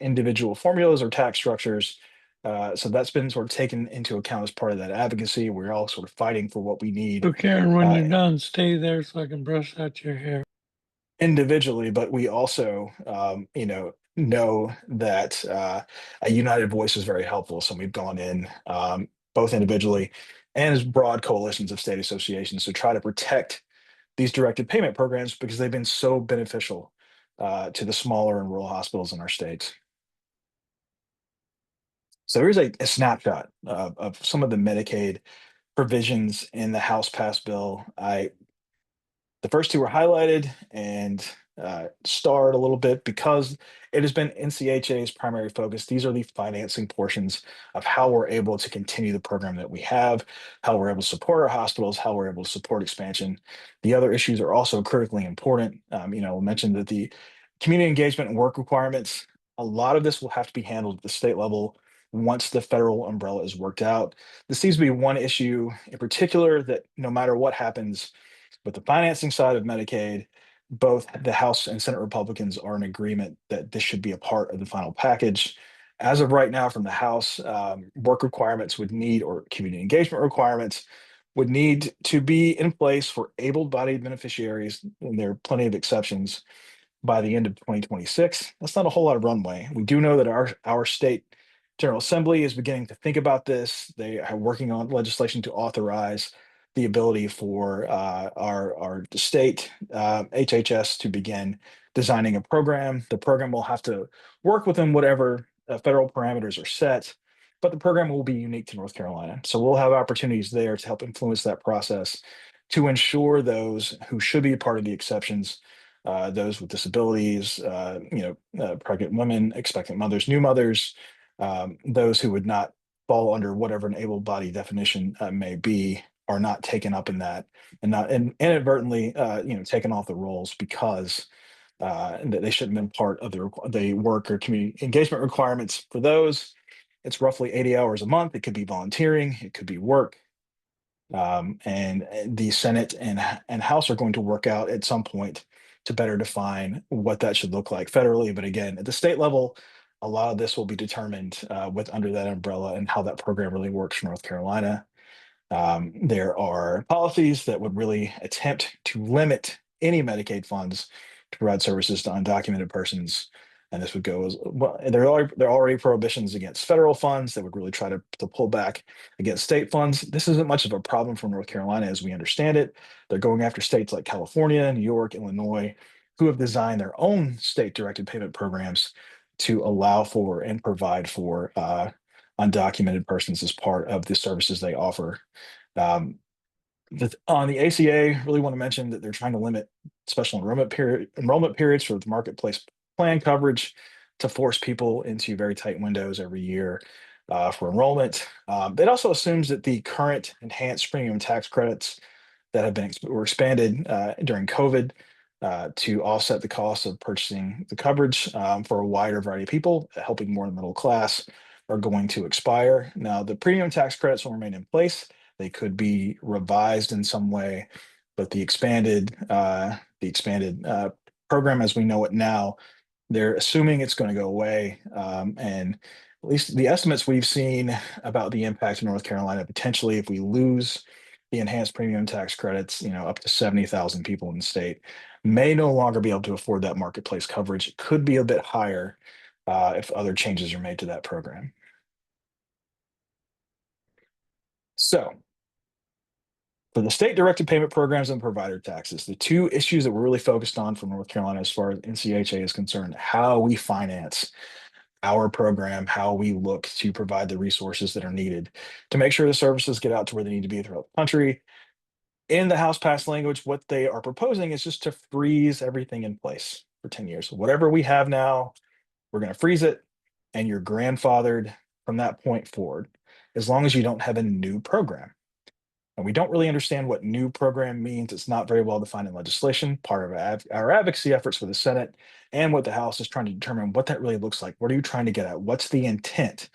[SPEAKER 4] individual formulas or tax structures. So that's been sort of taken into account as part of that advocacy. We're all sort of fighting for what we need
[SPEAKER 3] So Karen, when you're done, stay there so I can brush out your hair.
[SPEAKER 4] individually, but we also, know that a united voice is very helpful. So we've gone in both individually and as broad coalitions of state associations to try to protect these directed payment programs because they've been so beneficial to the smaller and rural hospitals in our states. So here's a snapshot of some of the Medicaid provisions in the House passed bill. The first two were highlighted and starred a little bit because it has been NCHA's primary focus. These are the financing portions of how we're able to continue the program that we have, how we're able to support our hospitals, how we're able to support expansion. The other issues are also critically important. We'll mention that the community engagement and work requirements, a lot of this will have to be handled at the state level once the federal umbrella is worked out. This seems to be one issue in particular that no matter what happens with the financing side of Medicaid, both the House and Senate Republicans are in agreement that this should be a part of the final package. As of right now, from the House, work requirements would need, or community engagement requirements would need to be in place for able-bodied beneficiaries, and there are plenty of exceptions, by the end of 2026. That's not a whole lot of runway. We do know that our state General Assembly is beginning to think about this. They are working on legislation to authorize the ability for our state HHS to begin designing a program. The program will have to work within whatever federal parameters are set, but the program will be unique to North Carolina. So we'll have opportunities there to help influence that process to ensure those who should be a part of the exceptions, those with disabilities, pregnant women, expectant mothers, new mothers, those who would not fall under whatever an able-bodied definition may be are not taken up in that, and not and inadvertently taken off the rolls because that they shouldn't have been part of the work or community engagement requirements for those. It's roughly 80 hours a month. It could be volunteering, it could be work. And the Senate and House are going to work out at some point to better define what that should look like federally. But again, at the state level, a lot of this will be determined with under that umbrella and how that program really works for North Carolina. There are policies that would really attempt to limit any Medicaid funds to provide services to undocumented persons. And this would go as well. There are already prohibitions against federal funds that would really try to pull back against state funds. This isn't much of a problem for North Carolina as we understand it. They're going after states like California, New York, Illinois, who have designed their own state directed payment programs to allow for and provide for undocumented persons as part of the services they offer. On the ACA, really want to mention that they're trying to limit special enrollment periods for the marketplace plan coverage to force people into very tight windows every year for enrollment. It also assumes that the current enhanced premium tax credits that have been were expanded during COVID to offset the cost of purchasing the coverage for a wider variety of people, helping more in the middle class, are going to expire. Now, the premium tax credits will remain in place. They could be revised in some way, but the expanded program as we know it now, they're assuming it's going to go away. And at least the estimates we've seen about the impact of North Carolina, potentially if we lose the enhanced premium tax credits, up to 70,000 people in the state may no longer be able to afford that marketplace coverage. It could be a bit higher if other changes are made to that program. So for the state directed payment programs and provider taxes, the two issues that we're really focused on for North Carolina as far as NCHA is concerned, how we finance our program, how we look to provide the resources that are needed to make sure the services get out to where they need to be throughout the country. In the House passed language, what they are proposing is just to freeze everything in place for 10 years. So whatever we have now, we're going to freeze it, and you're grandfathered from that point forward, as long as you don't have a new program. And we don't really understand what new program means. It's not very well defined in legislation. Part of our advocacy efforts for the Senate and what the House is trying to determine what that really looks like. What are you trying to get at? What's the intent?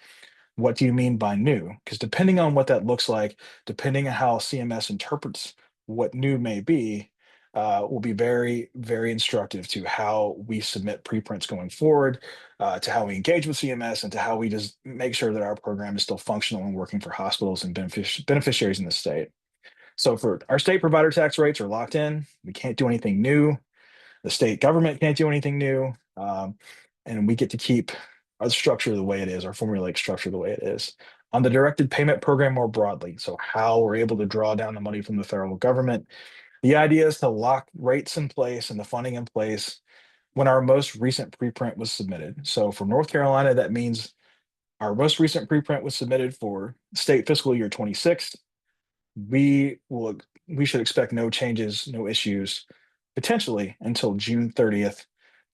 [SPEAKER 4] What do you mean by new? Because depending on what that looks like, depending on how CMS interprets what new may be, will be very, very instructive to how we submit preprints going forward, to how we engage with CMS, and to how we just make sure that our program is still functional and working for hospitals and beneficiaries in the state. So for our state provider tax rates are locked in. We can't do anything new. The state government can't do anything new. And we get to keep our structure the way it is, our formulaic structure the way it is. On the directed payment program more broadly, so how we're able to draw down the money from the federal government, the idea is to lock rates in place and the funding in place when our most recent preprint was submitted. So for North Carolina, that means our most recent preprint was submitted for state fiscal year 26. We should expect no changes, no issues, potentially until June 30th,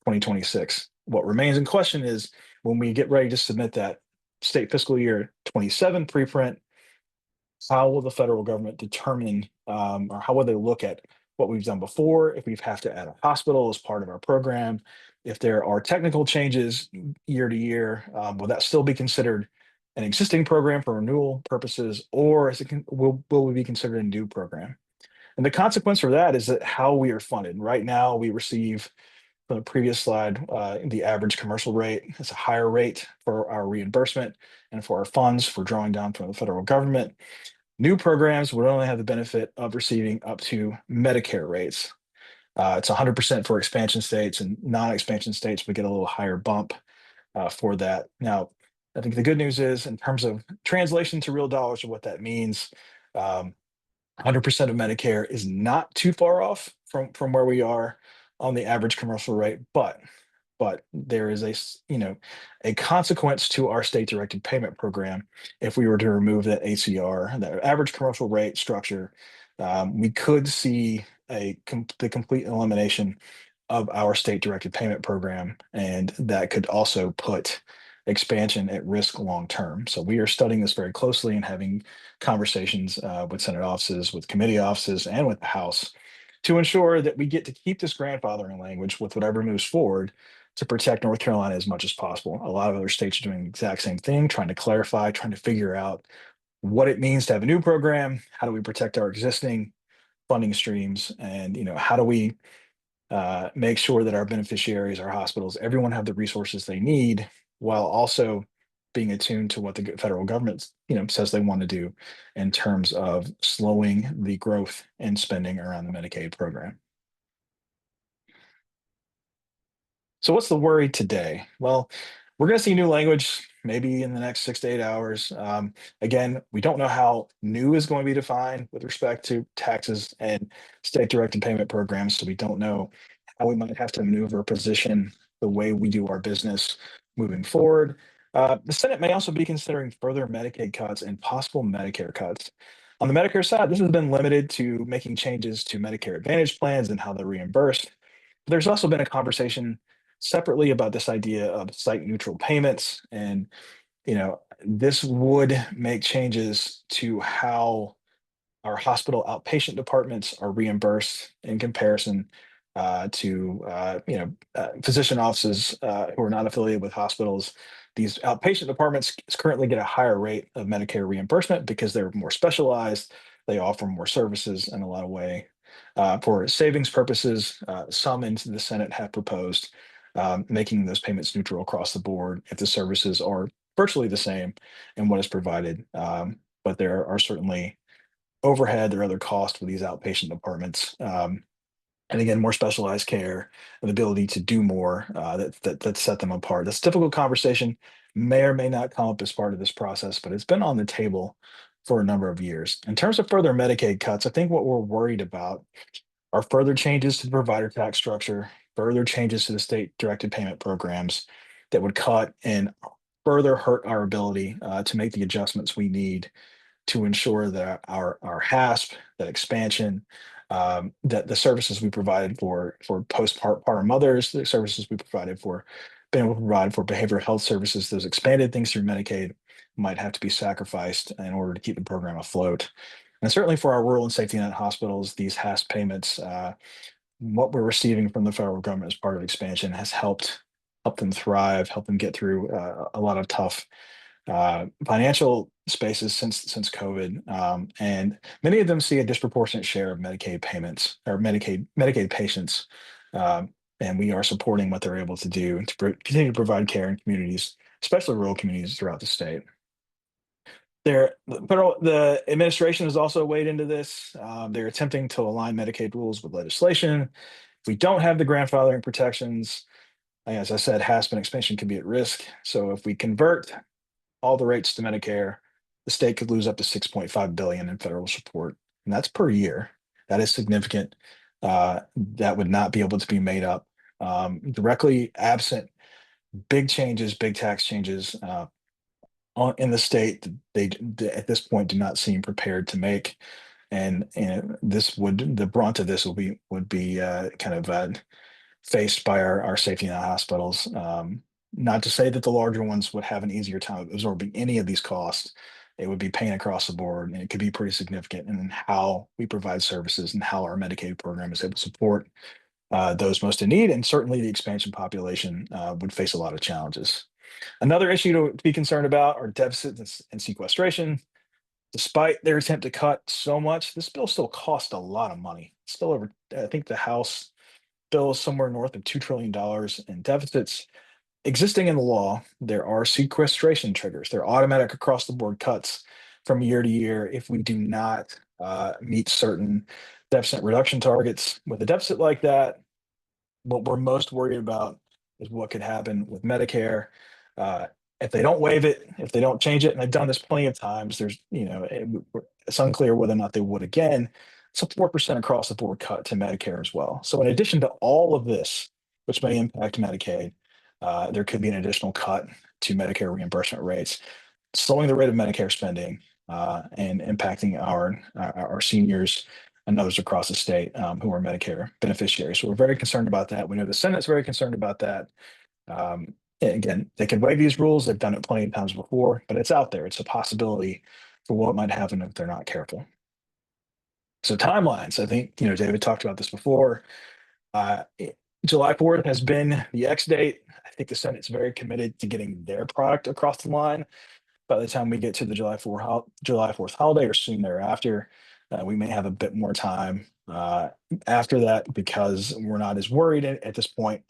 [SPEAKER 4] 2026. What remains in question is when we get ready to submit that state fiscal year 27 preprint, how will the federal government determine or how will they look at what we've done before, if we have to add a hospital as part of our program, if there are technical changes year to year, will that still be considered an existing program for renewal purposes, or will we be considered a new program? And the consequence for that is that how we are funded. Right now, we receive, from the previous slide, the average commercial rate. It's a higher rate for our reimbursement and for our funds for drawing down from the federal government. New programs would only have the benefit of receiving up to Medicare rates. It's 100% for expansion states, and non-expansion states would get a little higher bump for that. Now, I think the good news is, in terms of translation to real dollars of what that means, 100% of Medicare is not too far off from where we are on the average commercial rate, but there is a consequence to our state directed payment program if we were to remove that ACR, that average commercial rate structure. We could see the complete elimination of our state directed payment program, and that could also put expansion at risk long term. So we are studying this very closely and having conversations with Senate offices, with committee offices, and with the House to ensure that we get to keep this grandfathering language with whatever moves forward to protect North Carolina as much as possible. A lot of other states are doing the exact same thing, trying to clarify, trying to figure out what it means to have a new program. How do we protect our existing funding streams? And, how do we make sure that our beneficiaries, our hospitals, everyone have the resources they need while also being attuned to what the federal government, says they want to do in terms of slowing the growth and spending around the Medicaid program. So what's the worry today? Well, we're going to see new language maybe in the next 6 to 8 hours. Again, we don't know how new is going to be defined with respect to taxes and state directed payment programs. So we don't know how we might have to maneuver or position the way we do our business moving forward. The Senate may also be considering further Medicaid cuts and possible Medicare cuts. On the Medicare side, this has been limited to making changes to Medicare Advantage plans and how they're reimbursed. There's also been a conversation separately about this idea of site neutral payments. And, this would make changes to how our hospital outpatient departments are reimbursed in comparison to physician offices who are not affiliated with hospitals. These outpatient departments currently get a higher rate of Medicare reimbursement because they're more specialized. They offer more services in a lot of way. For savings purposes, some in the Senate have proposed making those payments neutral across the board if the services are virtually the same in what is provided. But there are certainly overhead, there are other costs for these outpatient departments. And again, more specialized care and the ability to do more that set them apart. That's a difficult conversation, may or may not come up as part of this process, but it's been on the table for a number of years. In terms of further Medicaid cuts, I think what we're worried about are further changes to the provider tax structure, further changes to the state directed payment programs that would cut and further hurt our ability to make the adjustments we need to ensure that our HASP, that expansion, that the services we provided for postpartum mothers, the services we provided for being able to provide for behavioral health services, those expanded things through Medicaid might have to be sacrificed in order to keep the program afloat. And certainly for our rural and safety net hospitals, these HASP payments, what we're receiving from the federal government as part of expansion has helped them thrive, help them get through a lot of tough financial spaces since COVID, and many of them see a disproportionate share of Medicaid payments or Medicaid patients, and we are supporting what they're able to do to continue to provide care in communities, especially rural communities throughout the state. The administration has also weighed into this. They're attempting to align Medicaid rules with legislation. If we don't have the grandfathering protections, as I said, HASP and expansion could be at risk. So if we convert all the rates to Medicare, the state could lose up to $6.5 billion in federal support, and that's per year. That is significant. That would not be able to be made up directly absent big changes, big tax changes in the state. They at this point do not seem prepared to make, and the brunt of this would be faced by our safety net hospitals. Not to say that the larger ones would have an easier time absorbing any of these costs. It would be pain across the board, and it could be pretty significant in how we provide services and how our Medicaid program is able to support those most in need. And certainly the expansion population would face a lot of challenges. Another issue to be concerned about are deficits and sequestration. Despite their attempt to cut so much, this bill still costs a lot of money. Still over, I think the House bill is somewhere north of $2 trillion in deficits. Existing in the law, there are sequestration triggers. They're automatic across the board cuts from year to year if we do not meet certain deficit reduction targets. With a deficit like that, what we're most worried about is what could happen with Medicare. If they don't waive it, if they don't change it, and they've done this plenty of times, it's unclear whether or not they would again. It's a 4% across the board cut to Medicare as well. So in addition to all of this, which may impact Medicaid, there could be an additional cut to Medicare reimbursement rates, slowing the rate of Medicare spending and impacting our seniors and others across the state who are Medicare beneficiaries. So we're very concerned about that. We know the Senate's very concerned about that. again, they can waive these rules. They've done it plenty of times before, but it's out there. It's a possibility for what might happen if they're not careful. So timelines, I think, David talked about this before. July 4th has been the X date. I think the Senate's very committed to getting their product across the line. By the time we get to the July 4th holiday or soon thereafter, we may have a bit more time after that because we're not as worried at this point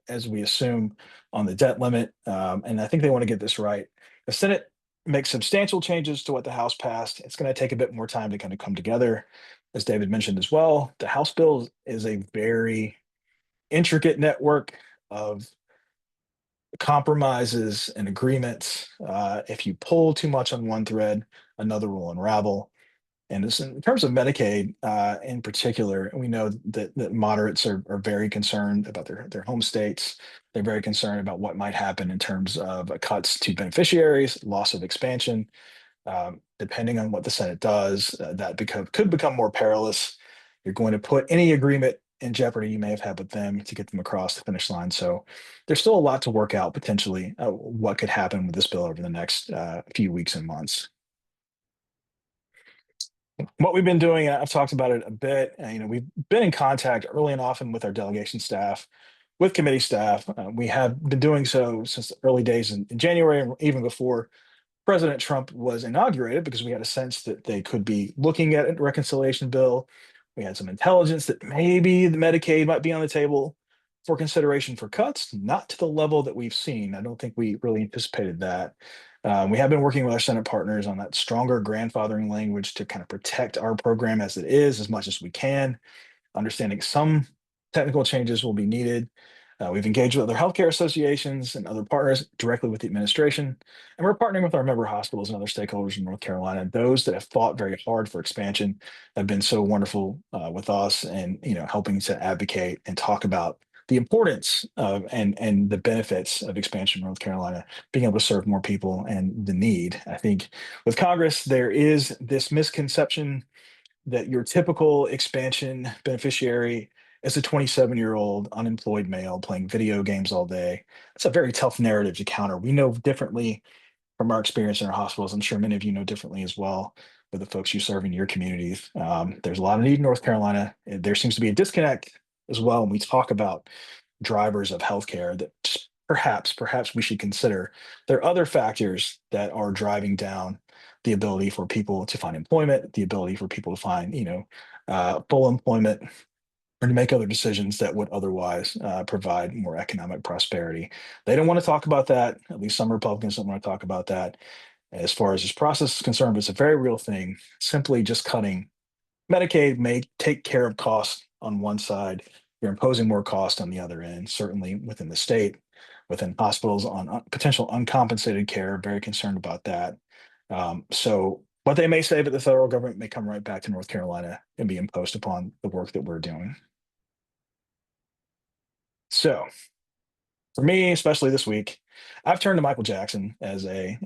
[SPEAKER 4] as we assume on the debt limit. And I think they want to get this right. The Senate makes substantial changes to what the House passed. It's going to take a bit more time to kind of come together. As David mentioned as well, the House bill is a very intricate network of compromises and agreements. If you pull too much on one thread, another will unravel. And in terms of Medicaid, in particular, we know that moderates are very concerned about their home states. They're very concerned about what might happen in terms of cuts to beneficiaries, loss of expansion. Depending on what the Senate does, that could become more perilous. You're going to put any agreement in jeopardy you may have had with them to get them across the finish line. So there's still a lot to work out potentially what could happen with this bill over the next few weeks and months. What we've been doing, I've talked about it a bit. We've been in contact early and often with our delegation staff, with committee staff. We have been doing so since the early days in January, and even before President Trump was inaugurated, because we had a sense that they could be looking at a reconciliation bill. We had some intelligence that maybe the Medicaid might be on the table for consideration for cuts, not to the level that we've seen. I don't think we really anticipated that. We have been working with our Senate partners on that stronger grandfathering language to kind of protect our program as it is as much as we can, understanding some technical changes will be needed. We've engaged with other healthcare associations and other partners directly with the administration, and we're partnering with our member hospitals and other stakeholders in North Carolina. Those that have fought very hard for expansion have been so wonderful with us, and helping to advocate and talk about the importance of and the benefits of expansion in North Carolina, being able to serve more people and the need. I think with Congress, there is this misconception that your typical expansion beneficiary is a 27-year-old unemployed male playing video games all day. It's a very tough narrative to counter. We know differently from our experience in our hospitals. I'm sure many of you know differently as well with the folks you serve in your communities. There's a lot of need in North Carolina. There seems to be a disconnect as well when we talk about drivers of healthcare that perhaps we should consider. There are other factors that are driving down the ability for people to find employment, the ability for people to find, full employment, or to make other decisions that would otherwise provide more economic prosperity. They don't want to talk about that. At least some Republicans don't want to talk about that. As far as this process is concerned, but it's a very real thing. Simply just cutting Medicaid may take care of costs on one side. You're imposing more cost on the other end, certainly within the state, within hospitals on potential uncompensated care. Very concerned about that. So what they may say, but the federal government may come right back to North Carolina and be imposed upon the work that we're doing. So for me, especially this week, I've turned to Michael Jackson as a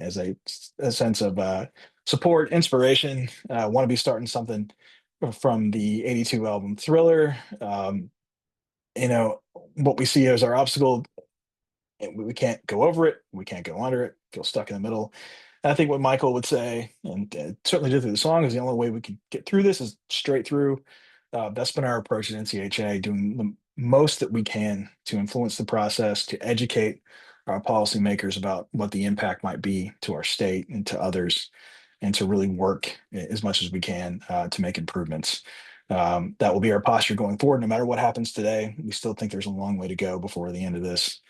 [SPEAKER 4] sense of support, inspiration. I want to be starting something from the 82 album Thriller. What we see as our obstacle, we can't go over it, we can't go under it, feel stuck in the middle. And I think what Michael would say, and certainly did through the song, is the only way we can get through this is straight through. That's been our approach at NCHA, doing the most that we can to influence the process, to educate our policymakers about what the impact might be to our state and to others, and to really work as much as we can to make improvements. That will be our posture going forward. No matter what happens today, we still think there's a long way to go before the end of this.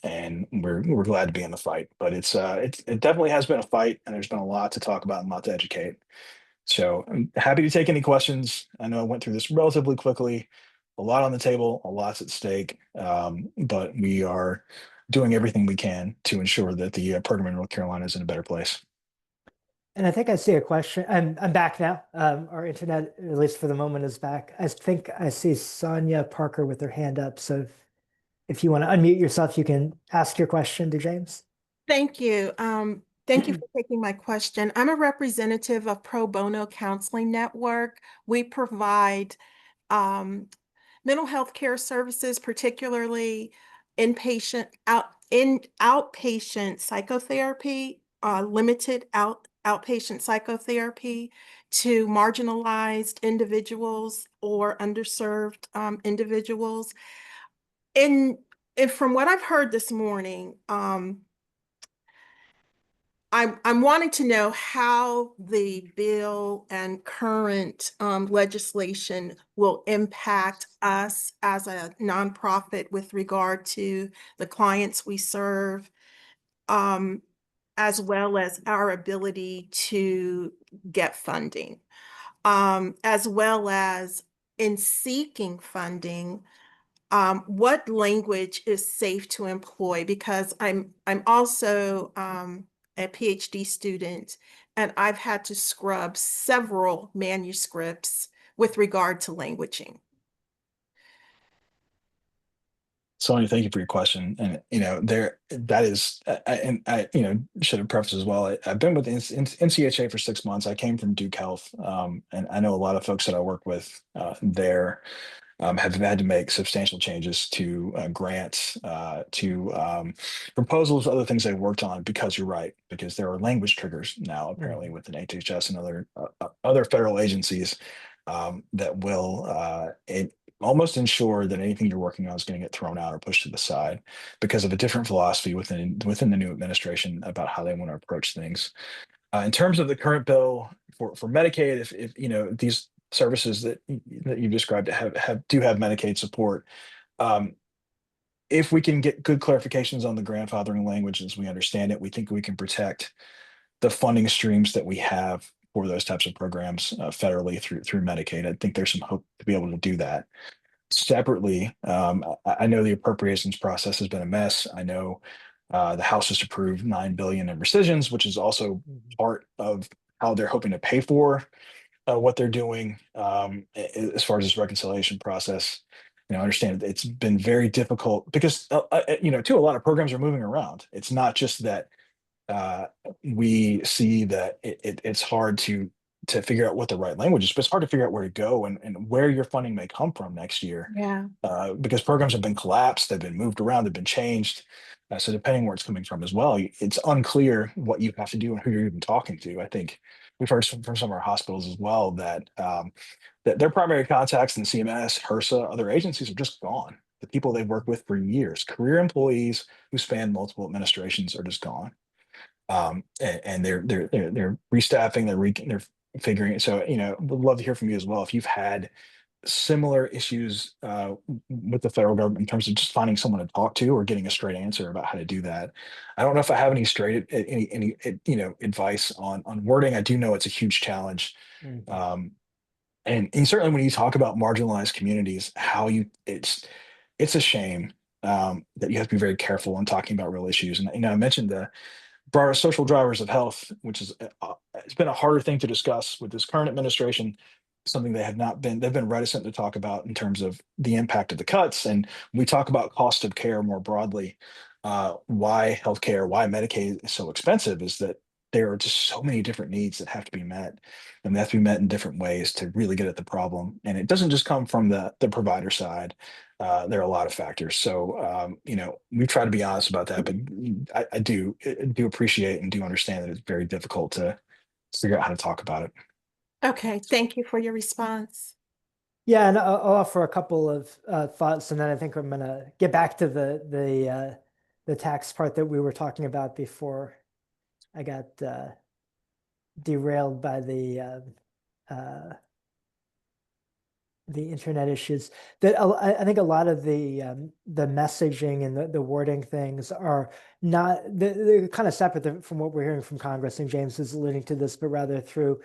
[SPEAKER 4] And we're glad to be in the fight, but it definitely has been a fight, and there's been a lot to talk about and a lot to educate. So I'm happy to take any questions. I know I went through this relatively quickly, a lot on the table, a lot's at stake, but we are doing everything we can to ensure that the program in North Carolina is in a better place.
[SPEAKER 2] And I think I see a question. I'm back now. Our internet, at least for the moment, is back. I think I see Sonia Parker with her hand up. So if you want to unmute yourself, you can ask your question to James.
[SPEAKER 5] Thank you. Thank you for taking my question. I'm a representative of Pro Bono Counseling Network. We provide mental health care services, particularly inpatient, in outpatient psychotherapy, limited outpatient psychotherapy to marginalized individuals or underserved individuals. And, and from what I've heard this morning, I'm wanting to know how the bill and current legislation will impact us as a nonprofit with regard to the clients we serve, as well as our ability to get funding, as well as in seeking funding, what language is safe to employ? Because I'm also a PhD student, and I've had to scrub several manuscripts with regard to languaging.
[SPEAKER 4] Sonia, thank you for your question. And that is, and I should have prefaced as well. I've been with NCHA for 6 months. I came from Duke Health, and I know a lot of folks that I work with there have had to make substantial changes to grants, to proposals, other things they worked on. Because you're right, because there are language triggers now apparently within HHS and other federal agencies that will almost ensure that anything you're working on is going to get thrown out or pushed to the side because of a different philosophy within the new administration about how they want to approach things. In terms of the current bill for Medicaid, if these services that you've described do have Medicaid support, if we can get good clarifications on the grandfathering language as we understand it, we think we can protect the funding streams that we have for those types of programs federally through Medicaid. I think there's some hope to be able to do that. Separately, I know the appropriations process has been a mess. I know the House has approved $9 billion in rescissions, which is also part of how they're hoping to pay for what they're doing as far as this reconciliation process. I understand it's been very difficult because too, a lot of programs are moving around. It's not just that we see that it's hard to figure out what the right language is, but it's hard to figure out where to go and where your funding may come from next year.
[SPEAKER 5] Yeah.
[SPEAKER 4] Because programs have been collapsed, they've been moved around, they've been changed. So depending where it's coming from as well, it's unclear what you have to do and who you're even talking to. I think we've heard from some of our hospitals as well that that their primary contacts in CMS, HRSA, other agencies are just gone. The people they've worked with for years, career employees who span multiple administrations, are just gone. And they're restaffing, they're figuring it. So, would love to hear from you as well if you've had similar issues with the federal government in terms of just finding someone to talk to or getting a straight answer about how to do that. I don't know if I have any advice on wording. I do know it's a huge challenge. And certainly when you talk about marginalized communities, it's a shame that you have to be very careful when talking about real issues. And I mentioned the broader social drivers of health, which is it's been a harder thing to discuss with this current administration. Something they've been reticent to talk about in terms of the impact of the cuts. And we talk about cost of care more broadly. Why healthcare, why Medicaid is so expensive is that there are just so many different needs that have to be met, and they have to be met in different ways to really get at the problem. And it doesn't just come from the provider side. There are a lot of factors. So, we try to be honest about that, but I do appreciate and do understand that it's very difficult to figure out how to talk about it.
[SPEAKER 5] Okay, thank you for your response.
[SPEAKER 2] Yeah, and I'll offer a couple of thoughts, and then I think I'm going to get back to the tax part that we were talking about before I got derailed by the internet issues. That I think a lot of the messaging and the wording things are not, they're kind of separate from what we're hearing from Congress, and James is alluding to this, but rather through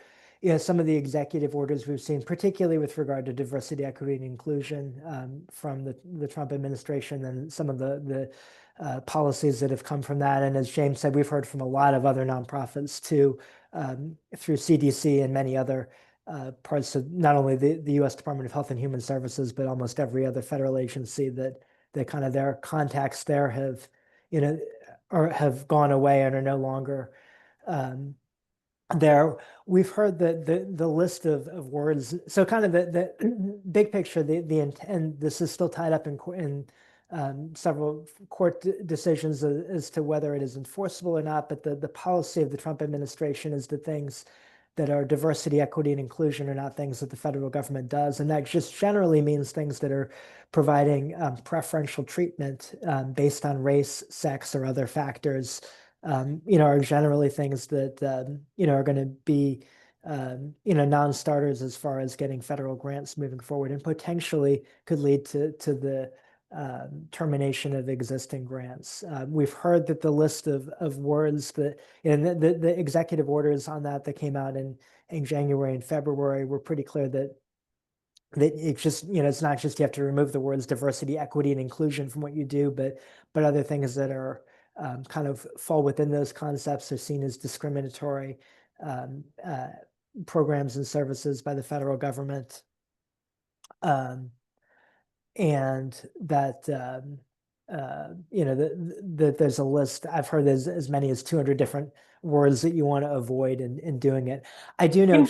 [SPEAKER 2] some of the executive orders we've seen, particularly with regard to diversity, equity, and inclusion from the Trump administration, and some of the policies that have come from that. And as James said, we've heard from a lot of other nonprofits too, through CDC and many other parts of not only the U.S. Department of Health and Human Services, but almost every other federal agency that kind of their contacts there have, or have gone away and are no longer there. We've heard the list of words. So kind of the big picture, the intent, this is still tied up in several court decisions as to whether it is enforceable or not. But the policy of the Trump administration is that things that are diversity, equity, and inclusion are not things that the federal government does. And that just generally means things that are providing preferential treatment based on race, sex, or other factors, are generally things that, are going to be, non-starters as far as getting federal grants moving forward, and potentially could lead to the termination of existing grants. We've heard that the list of words that, and the executive orders on that came out in January and February were pretty clear that it's just, it's not just you have to remove the words diversity, equity, and inclusion from what you do, but other things that are kind of fall within those concepts are seen as discriminatory programs and services by the federal government. And that, that there's a list. I've heard there's as many as 200 different words that you want to avoid in doing it. I do know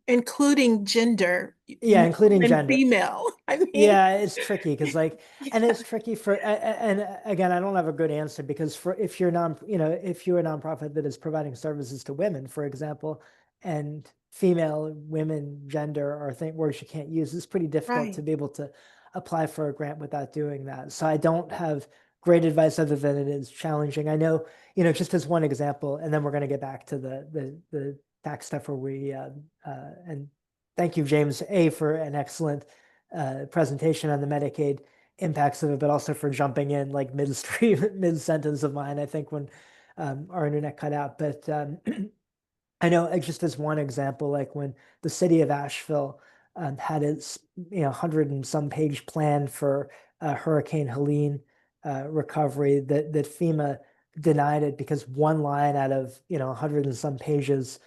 [SPEAKER 5] including gender.
[SPEAKER 2] Yeah, including
[SPEAKER 5] and
[SPEAKER 2] gender.
[SPEAKER 5] Female. I mean,
[SPEAKER 2] yeah, it's tricky because and it's tricky for, and again, I don't have a good answer because if you're if you're a nonprofit that is providing services to women, for example, and female, women, gender are words you can't use, it's pretty difficult to be able to apply for a grant without doing that. So I don't have great advice other than it is challenging. I know, just as one example, and then we're going to get back to the tax stuff where we, and thank you, James, for an excellent presentation on the Medicaid impacts of it, but also for jumping in like midstream, mid-sentence of mine, I think when our internet cut out. But I know just as one example, like when the city of Asheville had its 100 and some page plan for Hurricane Helene recovery, that FEMA denied it because one line out of 100 and some pages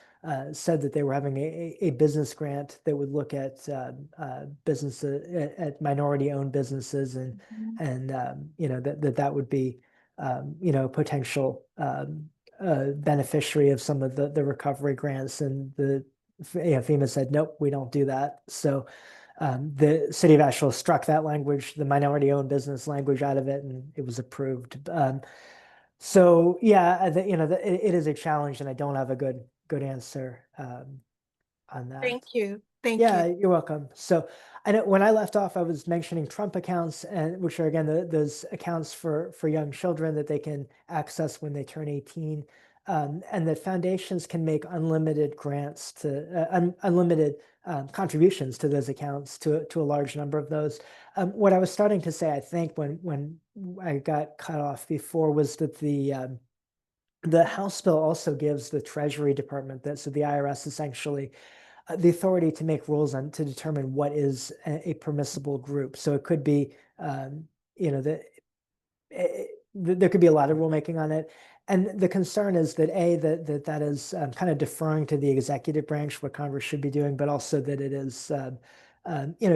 [SPEAKER 2] said that they were having a business grant that would look at businesses, at minority-owned businesses, and that would be potential beneficiary of some of the recovery grants, and the FEMA said, nope, we don't do that. So the city of Asheville struck that language, the minority-owned business language, out of it, and it was approved. So yeah, it is a challenge, and I don't have a good answer on that.
[SPEAKER 5] Thank you.
[SPEAKER 2] Yeah, you're welcome. So I know when I left off, I was mentioning Trump accounts, and which are again those accounts for young children that they can access when they turn 18, and that foundations can make unlimited grants to unlimited contributions to those accounts to a large number of those. What I was starting to say, I think, when I got cut off before, was that the House bill also gives the Treasury Department, so the IRS, essentially the authority to make rules on to determine what is a permissible group. So it could be, there could be a lot of rulemaking on it. And the concern is that that is kind of deferring to the executive branch, what Congress should be doing, but also that it is,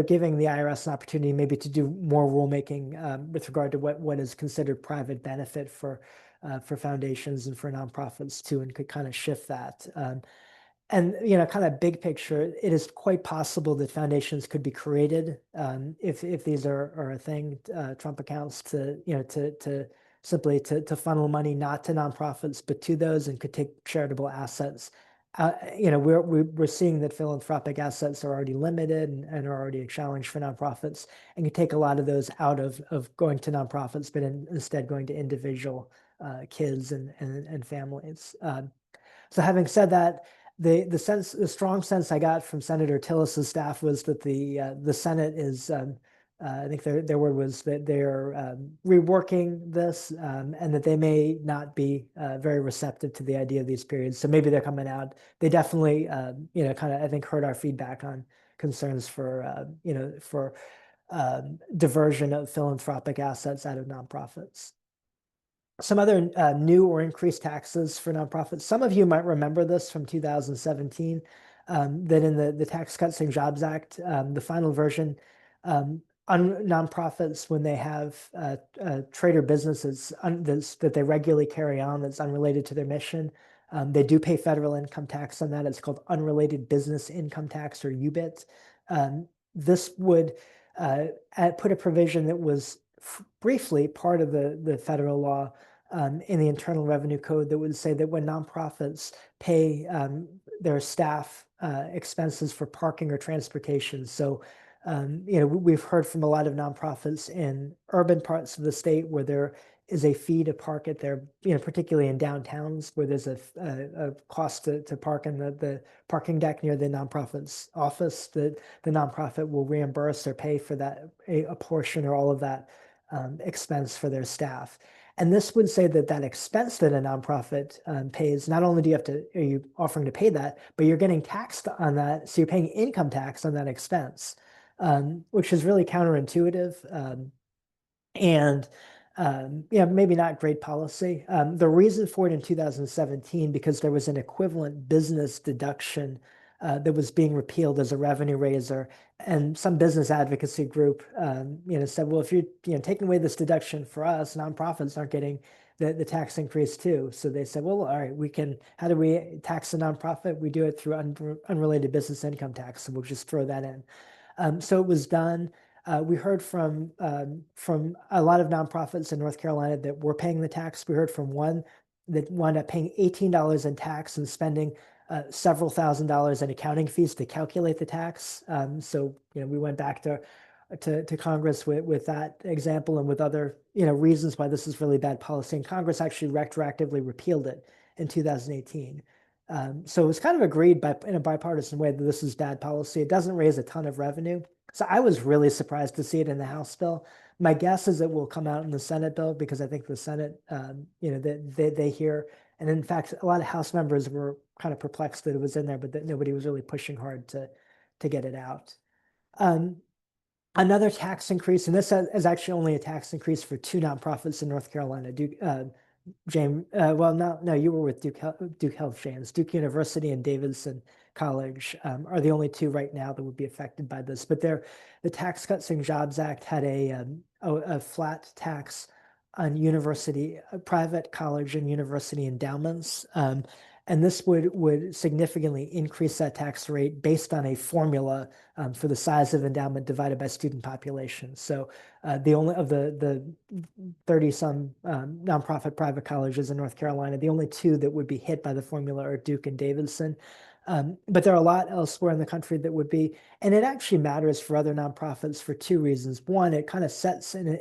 [SPEAKER 2] giving the IRS an opportunity maybe to do more rulemaking with regard to what is considered private benefit for foundations and for nonprofits too, and could kind of shift that. And, kind of big picture, it is quite possible that foundations could be created if these are a thing, Trump accounts to simply to funnel money not to nonprofits, but to those, and could take charitable assets. We're seeing that philanthropic assets are already limited and are already a challenge for nonprofits, and can take a lot of those out of going to nonprofits, but instead going to individual kids and families. So having said that, the strong sense I got from Senator Tillis's staff was that the Senate is, I think their word was that they're reworking this, and that they may not be very receptive to the idea of these periods. So maybe they're coming out. They definitely, kind of, I think, heard our feedback on concerns for, for diversion of philanthropic assets out of nonprofits. Some other new or increased taxes for nonprofits. Some of you might remember this from 2017, that in the Tax Cuts and Jobs Act, the final version, on nonprofits, when they have trade or businesses that they regularly carry on that's unrelated to their mission, they do pay federal income tax on that. It's called Unrelated Business Income Tax, or UBIT. This would put a provision that was briefly part of the federal law in the Internal Revenue Code that would say that when nonprofits pay their staff expenses for parking or transportation. So, we've heard from a lot of nonprofits in urban parts of the state where there is a fee to park at their, particularly in downtowns where there's a cost to park in the parking deck near the nonprofit's office, that the nonprofit will reimburse or pay for that, a portion or all of that expense for their staff. And this would say that that expense that a nonprofit pays, not only are you offering to pay that, but you're getting taxed on that. So you're paying income tax on that expense, which is really counterintuitive. And maybe not great policy. The reason for it in 2017, because there was an equivalent business deduction that was being repealed as a revenue raiser, and some business advocacy group, said, well, if you're taking away this deduction for us, nonprofits aren't getting the tax increase too. So they said, well, all right, how do we tax a nonprofit? We do it through unrelated business income tax. So we'll just throw that in. So it was done. We heard from a lot of nonprofits in North Carolina that were paying the tax. We heard from one that wound up paying $18 in tax and spending several $1,000s in accounting fees to calculate the tax. So we went back to Congress with that example and with other reasons why this is really bad policy. And Congress actually retroactively repealed it in 2018. So it was kind of agreed in a bipartisan way that this is bad policy. It doesn't raise a ton of revenue. So I was really surprised to see it in the House bill. My guess is it will come out in the Senate bill because I think the Senate, they hear, and in fact, a lot of House members were kind of perplexed that it was in there, but that nobody was really pushing hard to get it out. Another tax increase, and this is actually only a tax increase for two nonprofits in North Carolina. James, no, you were with Duke Health, James. Duke University and Davidson College are the only two right now that would be affected by this. But the Tax Cuts and Jobs Act had a flat tax on private college and university endowments. And this would significantly increase that tax rate based on a formula for the size of endowment divided by student population. So the only of the 30-some nonprofit private colleges in North Carolina, the only two that would be hit by the formula are Duke and Davidson. But there are a lot elsewhere in the country that would be, and it actually matters for other nonprofits for two reasons. One, it kind of sets into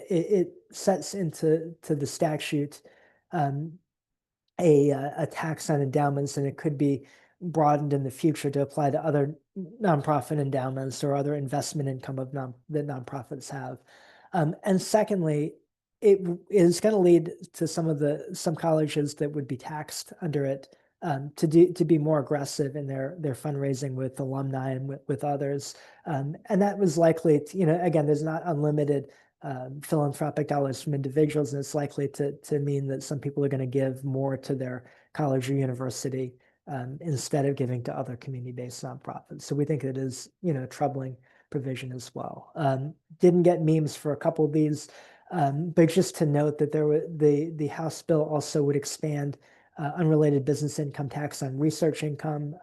[SPEAKER 2] the statute a tax on endowments, and it could be broadened in the future to apply to other nonprofit endowments or other investment income that nonprofits have. And secondly, it is going to lead to some colleges that would be taxed under it to be more aggressive in their fundraising with alumni and with others. And that was likely to, again, there's not unlimited philanthropic dollars from individuals, and it's likely to mean that some people are going to give more to their college or university instead of giving to other community-based nonprofits. So we think it is, a troubling provision as well. Didn't get memes for a couple of these, but just to note that the House bill also would expand unrelated business income tax on research income.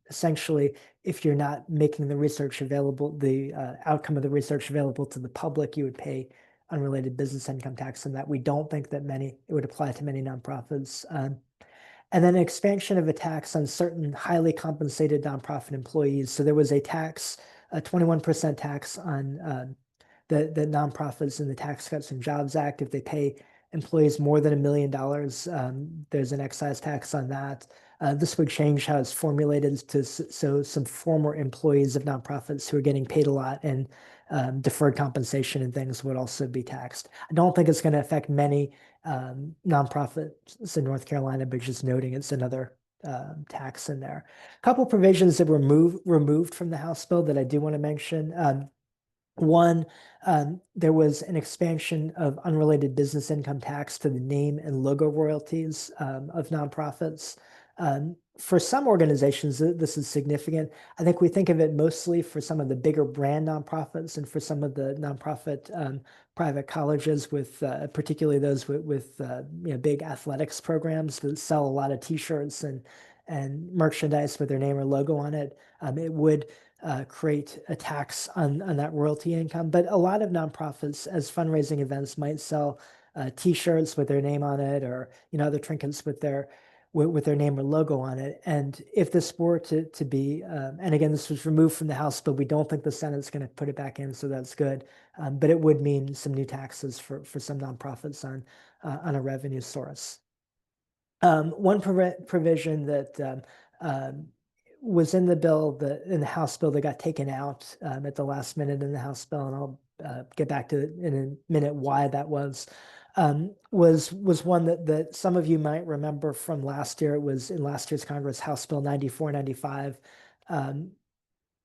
[SPEAKER 2] Essentially, if you're not making the research available, the outcome of the research available to the public, you would pay unrelated business income tax on that. We don't think that it would apply to many nonprofits. And then expansion of a tax on certain highly compensated nonprofit employees. So there was a 21% tax on the nonprofits in the Tax Cuts and Jobs Act. If they pay employees more than $1 million, there's an excise tax on that. This would change how it's formulated so some former employees of nonprofits who are getting paid a lot and deferred compensation and things would also be taxed. I don't think it's going to affect many nonprofits in North Carolina, but just noting it's another tax in there. A couple provisions that were removed from the House bill that I do want to mention. One, there was an expansion of unrelated business income tax to the name and logo royalties of nonprofits. For some organizations, this is significant. I think we think of it mostly for some of the bigger brand nonprofits and for some of the nonprofit private colleges, with particularly those with big athletics programs that sell a lot of T-shirts and merchandise with their name or logo on it. It would create a tax on that royalty income. But a lot of nonprofits, as fundraising events, might sell T-shirts with their name on it, or other trinkets with their name or logo on it. And if this were to be, and again, this was removed from the House bill, we don't think the Senate's going to put it back in, so that's good. But it would mean some new taxes for some nonprofits on a revenue source. One provision that was in the bill, in the House bill, that got taken out at the last minute in the House bill, and I'll get back to in a minute why that was one that some of you might remember from last year. It was in last year's Congress, House Bill 9495,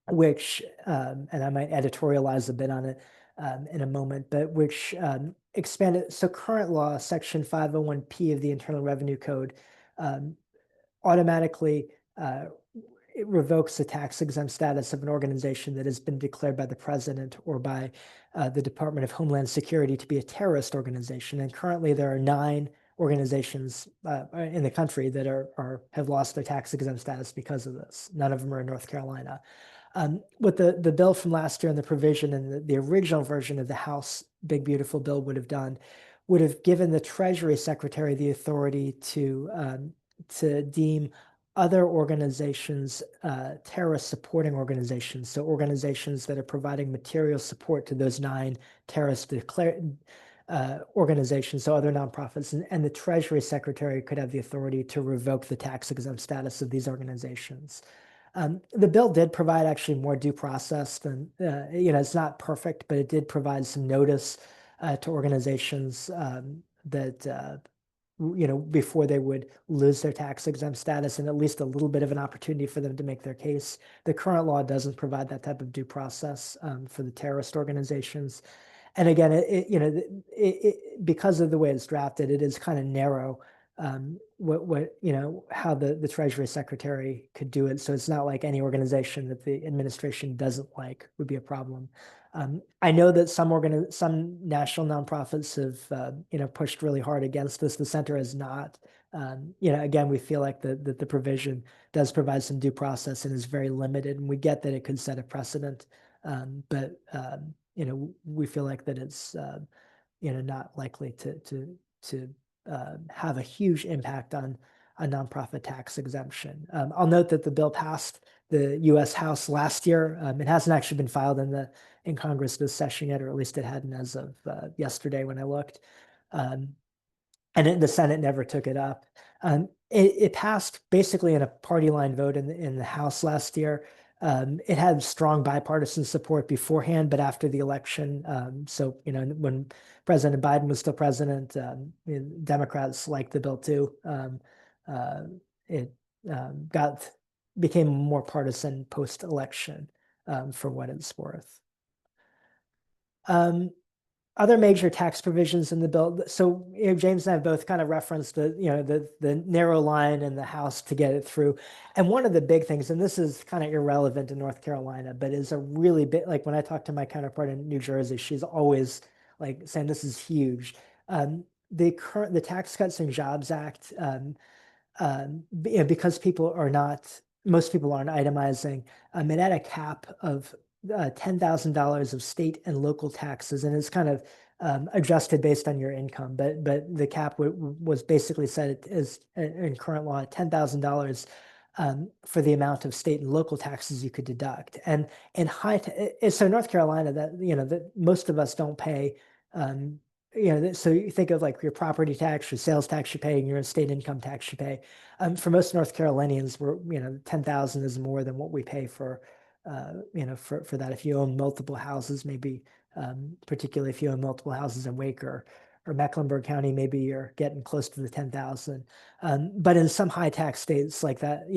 [SPEAKER 2] which, and I might editorialize a bit on it in a moment, but which expanded. So current law, Section 501P of the Internal Revenue Code, automatically it revokes the tax exempt status of an organization that has been declared by the president or by the Department of Homeland Security to be a terrorist organization. And currently there are 9 organizations in the country that have lost their tax exempt status because of this. None of them are in North Carolina. What the bill from last year and the provision and the original version of the House Big Beautiful Bill would have done would have given the Treasury Secretary the authority to deem other organizations terrorist supporting organizations. So organizations that are providing material support to those 9 terrorist declared organizations, so other nonprofits, and the Treasury Secretary could have the authority to revoke the tax exempt status of these organizations. The bill did provide actually more due process than, it's not perfect, but it did provide some notice to organizations that, before they would lose their tax exempt status, and at least a little bit of an opportunity for them to make their case. The current law doesn't provide that type of due process for the terrorist organizations. And again, because of the way it's drafted, it is kind of narrow how the Treasury Secretary could do it. So it's not like any organization that the administration doesn't like would be a problem. I know that some national nonprofits have pushed really hard against this. The center has not. Again, we feel like the provision does provide some due process and is very limited, and we get that it could set a precedent, but we feel like that it's not likely to have a huge impact on a nonprofit tax exemption. I'll note that the bill passed the U.S. House last year. It hasn't actually been filed in Congress this session yet, or at least it hadn't as of yesterday when I looked. And the Senate never took it up. It passed basically in a party line vote in the House last year. It had strong bipartisan support beforehand, but after the election, when President Biden was still president, Democrats liked the bill too. It became more partisan post-election, for what it's worth. Other major tax provisions in the bill. So James and I have both kind of referenced the narrow line in the House to get it through. And one of the big things, and this is kind of irrelevant in North Carolina, but is a really big, like when I talk to my counterpart in New Jersey, she's always like saying this is huge. The Tax Cuts and Jobs Act, because most people aren't itemizing, it had a cap of $10,000 of state and local taxes, and it's kind of adjusted based on your income. But the cap was basically set as in current law at $10,000 for the amount of state and local taxes you could deduct. And so North Carolina, that most of us don't pay. So you think of like your property tax, your sales tax you pay, and your state income tax you pay. For most North Carolinians, 10,000 is more than what we pay for that. If you own multiple houses, maybe particularly if you own multiple houses in Wake or Mecklenburg County, maybe you're getting close to the 10,000. But in some high tax states like that,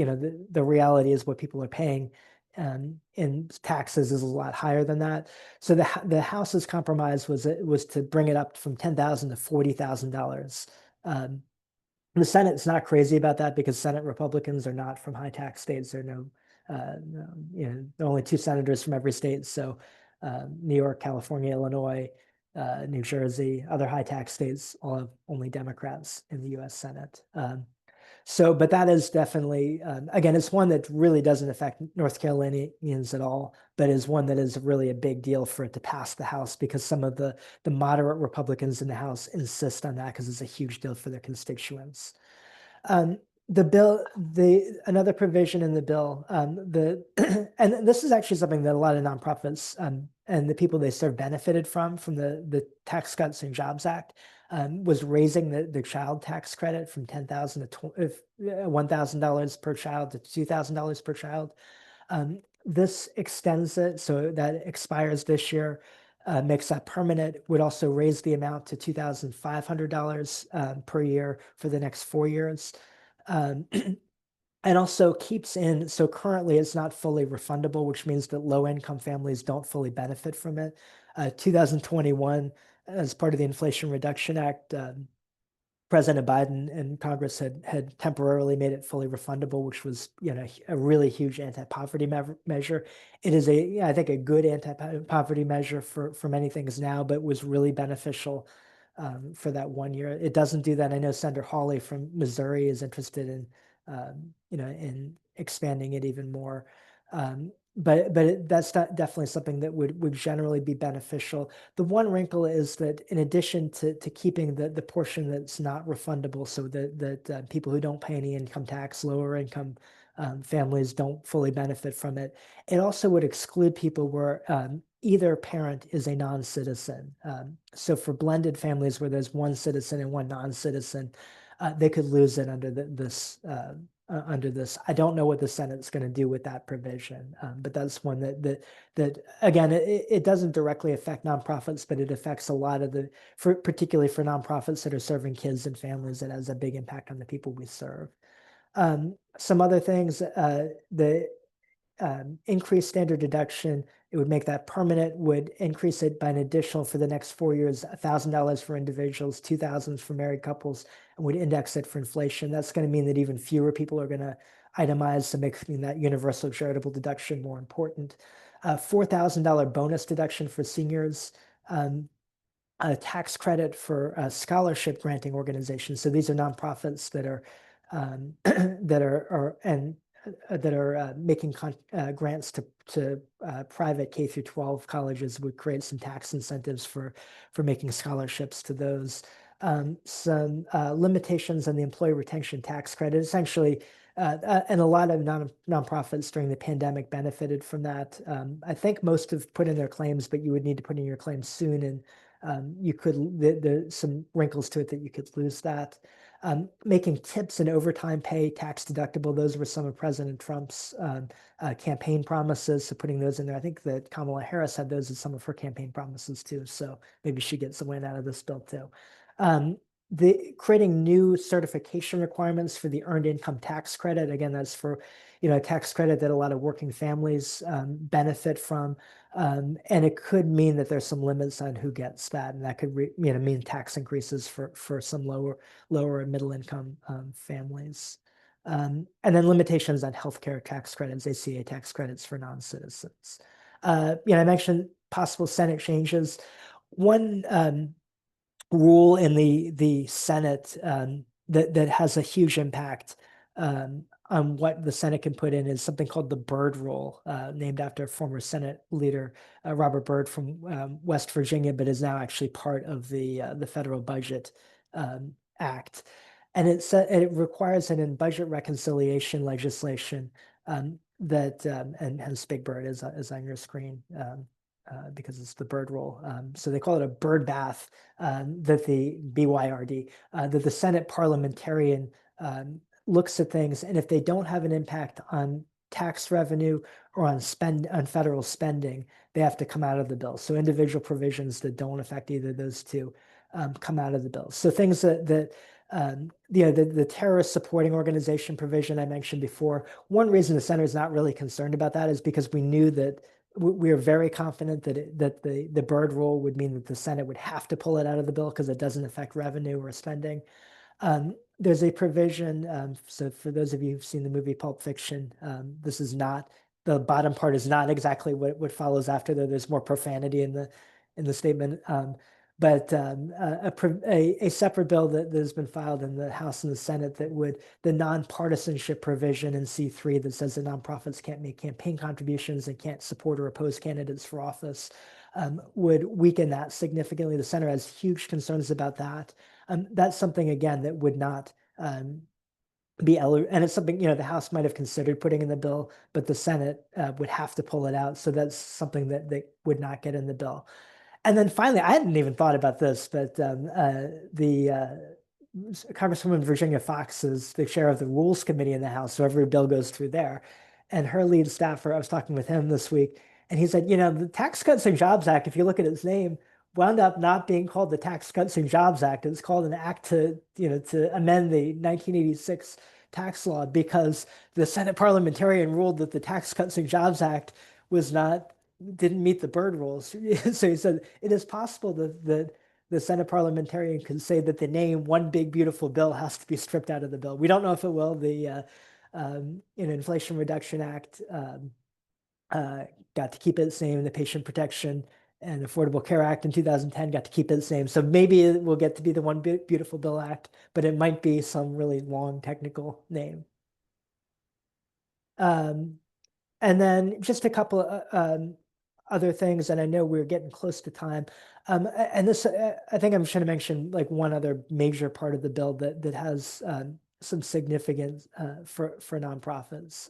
[SPEAKER 2] the reality is what people are paying in taxes is a lot higher than that. So the House's compromise was to bring it up from $10,000 to $40,000. The Senate's not crazy about that because Senate Republicans are not from high tax states. There are there are only 2 senators from every state. So New York, California, Illinois, New Jersey, other high tax states all have only Democrats in the U.S. Senate. So, but that is definitely, again, it's one that really doesn't affect North Carolinians at all, but is one that is really a big deal for it to pass the House because some of the moderate Republicans in the House insist on that because it's a huge deal for their constituents. The bill, another provision in the bill, and this is actually something that a lot of nonprofits and the people they serve benefited from the Tax Cuts and Jobs Act, was raising the child tax credit from $10,000 to $1,000 per child to $2,000 per child. This extends it, so that expires this year, makes that permanent, would also raise the amount to $2,500 per year for the next 4 years. And also keeps in, so currently it's not fully refundable, which means that low income families don't fully benefit from it. 2021, as part of the Inflation Reduction Act, President Biden and Congress had temporarily made it fully refundable, which was, a really huge anti-poverty measure. It is I think a good anti-poverty measure for many things now, but was really beneficial for that 1 year. It doesn't do that. I know Senator Hawley from Missouri is interested in, in expanding it even more. But that's definitely something that would generally be beneficial. The one wrinkle is that in addition to keeping the portion that's not refundable, so that people who don't pay any income tax, lower income families don't fully benefit from it, it also would exclude people where either parent is a non-citizen. So for blended families where there's one citizen and one non-citizen, they could lose it under this. Under this, I don't know what the Senate's going to do with that provision, but that's one that again, it doesn't directly affect nonprofits, but it affects a lot of particularly for nonprofits that are serving kids and families. It has a big impact on the people we serve. Some other things, the increased standard deduction, it would make that permanent, would increase it by an additional for the next 4 years, $1,000 for individuals, $2,000 for married couples, and would index it for inflation. That's going to mean that even fewer people are going to itemize, to making that universal charitable deduction more important. $4,000 bonus deduction for seniors, a tax credit for scholarship granting organizations. So these are nonprofits that are that are making grants to private K through 12 colleges, would create some tax incentives for making scholarships to those. Some limitations on the employee retention tax credit, essentially, and a lot of nonprofits during the pandemic benefited from that. I think most have put in their claims, but you would need to put in your claims soon, and you could, there's some wrinkles to it that you could lose that. Making tips and overtime pay tax deductible. Those were some of President Trump's campaign promises. So putting those in there, I think that Kamala Harris had those as some of her campaign promises too. So maybe she gets a win out of this bill too. Creating new certification requirements for the earned income tax credit. Again, that's for, a tax credit that a lot of working families benefit from. And it could mean that there's some limits on who gets that. And that could mean tax increases for some lower and middle income families. And then limitations on healthcare tax credits, ACA tax credits for non-citizens. I mentioned possible Senate changes. One rule in the Senate that has a huge impact on what the Senate can put in is something called the Byrd Rule, named after former Senate leader Robert Byrd from West Virginia, but is now actually part of the Federal Budget Act. And it requires that in budget reconciliation legislation that, and hence Big Bird is on your screen, because it's the Byrd Rule. So they call it a bird bath, that the BYRD, that the Senate parliamentarian looks at things, and if they don't have an impact on tax revenue or on federal spending, they have to come out of the bill. So individual provisions that don't affect either of those two come out of the bill. So things that the terrorist supporting organization provision I mentioned before. One reason the Senate is not really concerned about that is because we knew that we are very confident that the Byrd Rule would mean that the Senate would have to pull it out of the bill because it doesn't affect revenue or spending. There's a provision, so for those of you who've seen the movie Pulp Fiction, this is not, the bottom part is not exactly what follows after, though there's more profanity in the statement, but a separate bill that has been filed in the House and the Senate that would, the nonpartisanship provision in C3 that says that nonprofits can't make campaign contributions and can't support or oppose candidates for office, would weaken that significantly. The center has huge concerns about that. That's something, again, that would not be and it's something, the House might have considered putting in the bill, but the Senate would have to pull it out. So that's something that would not get in the bill. And then finally, I hadn't even thought about this, but Congresswoman Virginia Fox is the chair of the Rules Committee in the House, so every bill goes through there. And her lead staffer, I was talking with him this week, and he said, the Tax Cuts and Jobs Act, if you look at its name, wound up not being called the Tax Cuts and Jobs Act. It's called an act to amend the 1986 tax law because the Senate parliamentarian ruled that the Tax Cuts and Jobs Act didn't meet the Byrd rules. So he said it is possible that the Senate parliamentarian could say that the name One Big Beautiful Bill has to be stripped out of the bill. We don't know if it will. The Inflation Reduction Act got to keep it the same. The Patient Protection and Affordable Care Act in 2010 got to keep it the same. So maybe it will get to be the One Beautiful Bill Act, but it might be some really long technical name. And then just a couple of other things, and I know we're getting close to time. And this, I think I'm trying to mention like one other major part of the bill that has some significance for nonprofits.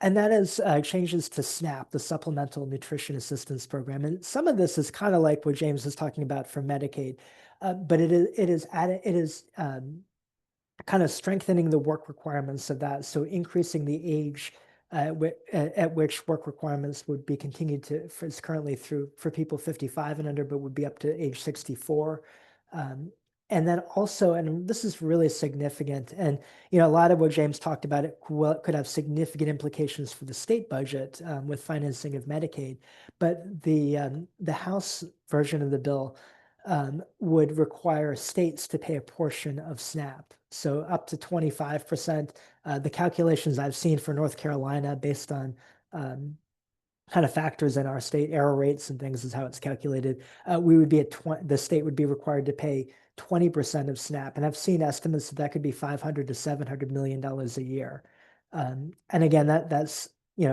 [SPEAKER 2] And that is changes to SNAP, the Supplemental Nutrition Assistance Program. And some of this is kind of like what James was talking about for Medicaid, but it is kind of strengthening the work requirements of that. So increasing the age at which work requirements would be continued to, it's currently for people 55 and under, but would be up to age 64. And then also, and this is really significant, and a lot of what James talked about, it could have significant implications for the state budget with financing of Medicaid. But the House version of the bill would require states to pay a portion of SNAP. So up to 25%. The calculations I've seen for North Carolina based on kind of factors in our state, error rates and things is how it's calculated. We would be at the state would be required to pay 20% of SNAP. And I've seen estimates that could be $500 to $700 million a year. And again, that's,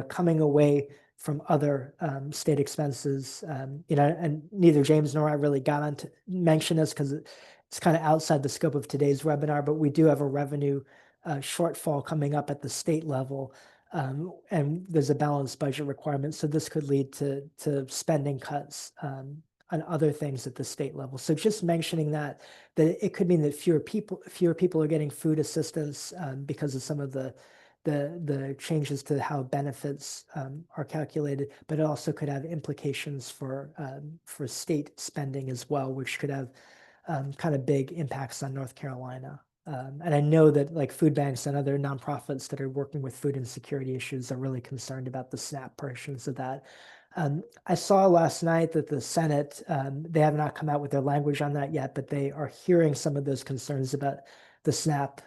[SPEAKER 2] coming away from other state expenses, and neither James nor I really got on to mention this because it's kind of outside the scope of today's webinar, but we do have a revenue shortfall coming up at the state level. And there's a balanced budget requirement. So this could lead to spending cuts on other things at the state level. So just mentioning that it could mean that fewer people are getting food assistance because of some of the changes to how benefits are calculated, but it also could have implications for state spending as well, which could have kind of big impacts on North Carolina. And I know that like food banks and other nonprofits that are working with food insecurity issues are really concerned about the SNAP portions of that. I saw last night that the Senate, they have not come out with their language on that yet, but they are hearing some of those concerns about the SNAP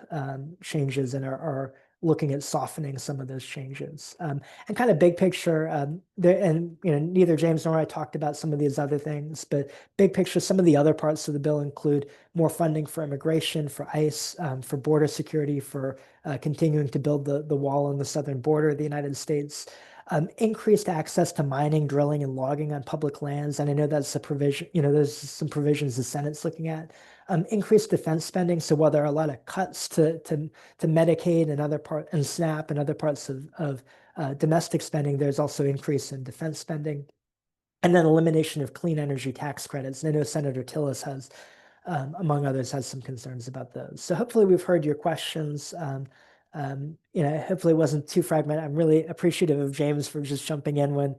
[SPEAKER 2] changes and are looking at softening some of those changes. And kind of big picture, neither James nor I talked about some of these other things, but big picture, some of the other parts of the bill include more funding for immigration, for ICE, for border security, for continuing to build the wall on the southern border of the United States, increased access to mining, drilling, and logging on public lands. And I know that's a provision, there's some provisions the Senate's looking at. Increased defense spending. So while there are a lot of cuts to Medicaid and SNAP and other parts of domestic spending, there's also increase in defense spending. And then elimination of clean energy tax credits. And I know Senator Tillis has, among others, has some concerns about those. So hopefully we've heard your questions. Hopefully it wasn't too fragmented. I'm really appreciative of James for just jumping in when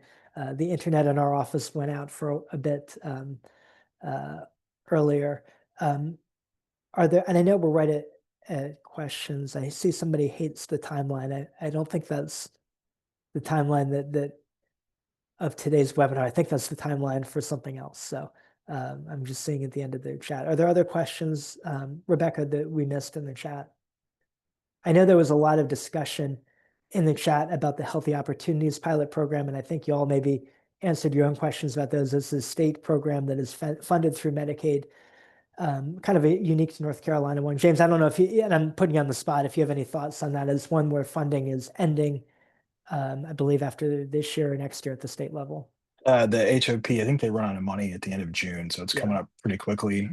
[SPEAKER 2] the internet in our office went out for a bit earlier. Are there, and I know we're right at questions. I see somebody hates the timeline. I don't think that's the timeline that of today's webinar. I think that's the timeline for something else. So I'm just seeing at the end of the chat. Are there other questions, Rebecca, that we missed in the chat? I know there was a lot of discussion in the chat about the Healthy Opportunities Pilot Program, and I think you all maybe answered your own questions about those. It's a state program that is funded through Medicaid. Kind of a unique to North Carolina one. James, I don't know if you, and I'm putting you on the spot, if you have any thoughts on that as one where funding is ending, I believe after this year or next year at the state level.
[SPEAKER 4] The HOP, I think they run out of money at the end of June, so it's
[SPEAKER 2] Yeah.
[SPEAKER 4] coming up pretty quickly.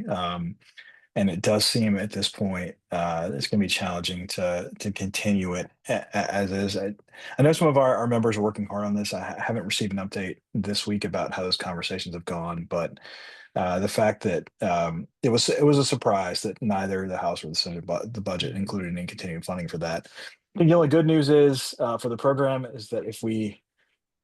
[SPEAKER 4] And it does seem at this point it's going to be challenging to continue it as is. I know some of our members are working hard on this. I haven't received an update this week about how those conversations have gone, but the fact that it was a surprise that neither the House or the Senate the budget included any continuing funding for that. The only good news is for the program is that if we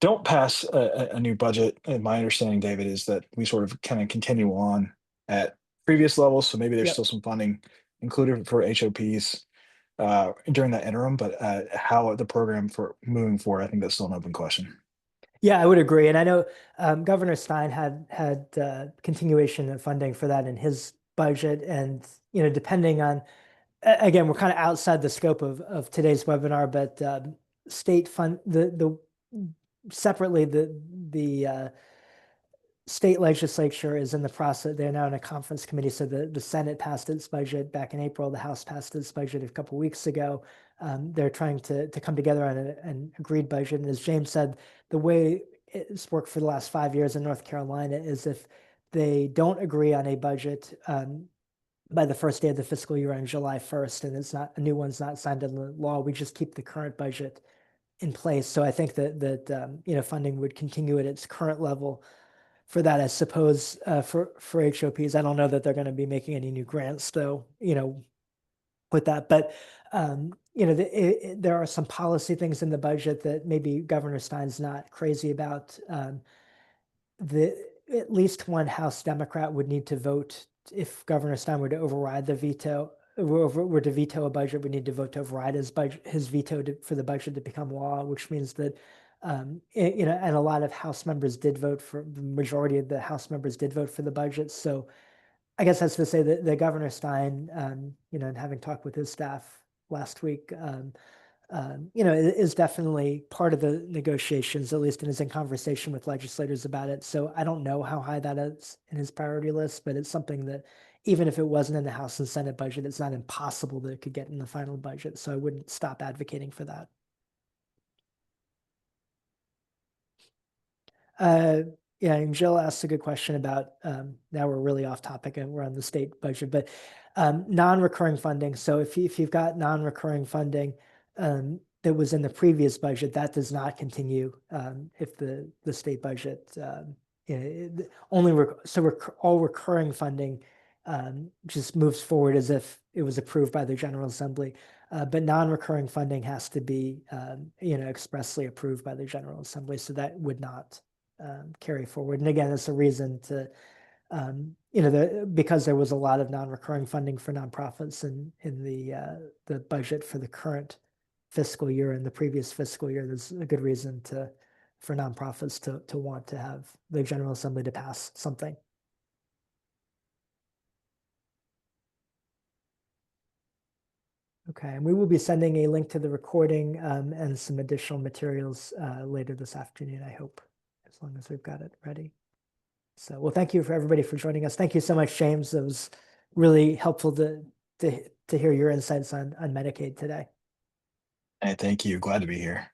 [SPEAKER 4] don't pass a new budget, and my understanding, David, is that we sort of kind of continue on at previous levels. So maybe there's
[SPEAKER 2] Yep.
[SPEAKER 4] still some funding included for HOPs during that interim, but how the program for moving forward, I think that's still an open question.
[SPEAKER 2] Yeah, I would agree. And I know Governor Stein had continuation of funding for that in his budget. And, you know, depending on, again, we're kind of outside the scope of today's webinar, but state fund, separately, the state legislature is in the process. They're now in a conference committee. So the Senate passed its budget back in April. The House passed its budget a couple of weeks ago. They're trying to come together on an agreed budget. And as James said, the way it's worked for the last 5 years in North Carolina is if they don't agree on a budget by the first day of the fiscal year on July 1st, and it's not, a new one's not signed into law, we just keep the current budget in place. So I think that you know, funding would continue at its current level for that. I suppose for HOPs, I don't know that they're going to be making any new grants, though, you know, with that. But you know, there are some policy things in the budget that maybe Governor Stein's not crazy about. At least one House Democrat would need to vote if Governor Stein were to override the veto. Were to veto a budget, we need to vote to override his veto for the budget to become law, which means that you know, and a lot of House members did vote for, the majority of the House members did vote for the budget. So I guess that's to say that the Governor Stein, you know, and having talked with his staff last week, you know, is definitely part of the negotiations, at least, and is in conversation with legislators about it. So I don't know how high that is in his priority list, but it's something that even if it wasn't in the House and Senate budget, it's not impossible that it could get in the final budget. So I wouldn't stop advocating for that. Yeah, and Jill asked a good question about, now we're really off topic and we're on the state budget, but non-recurring funding. So if you've got non-recurring funding that was in the previous budget, that does not continue if the state budget, you know, all recurring funding just moves forward as if it was approved by the General Assembly. But non-recurring funding has to be, you know, expressly approved by the General Assembly. So that would not carry forward. And again, it's a reason to, you know, because there was a lot of non-recurring funding for nonprofits in the budget for the current fiscal year and the previous fiscal year. There's a good reason for nonprofits to want to have the General Assembly to pass something. Okay, and we will be sending a link to the recording and some additional materials later this afternoon, I hope, as long as we've got it ready. So, well, thank you for everybody for joining us. Thank you so much, James. It was really helpful to hear your insights on Medicaid today.
[SPEAKER 4] Hey, thank you. Glad to be here.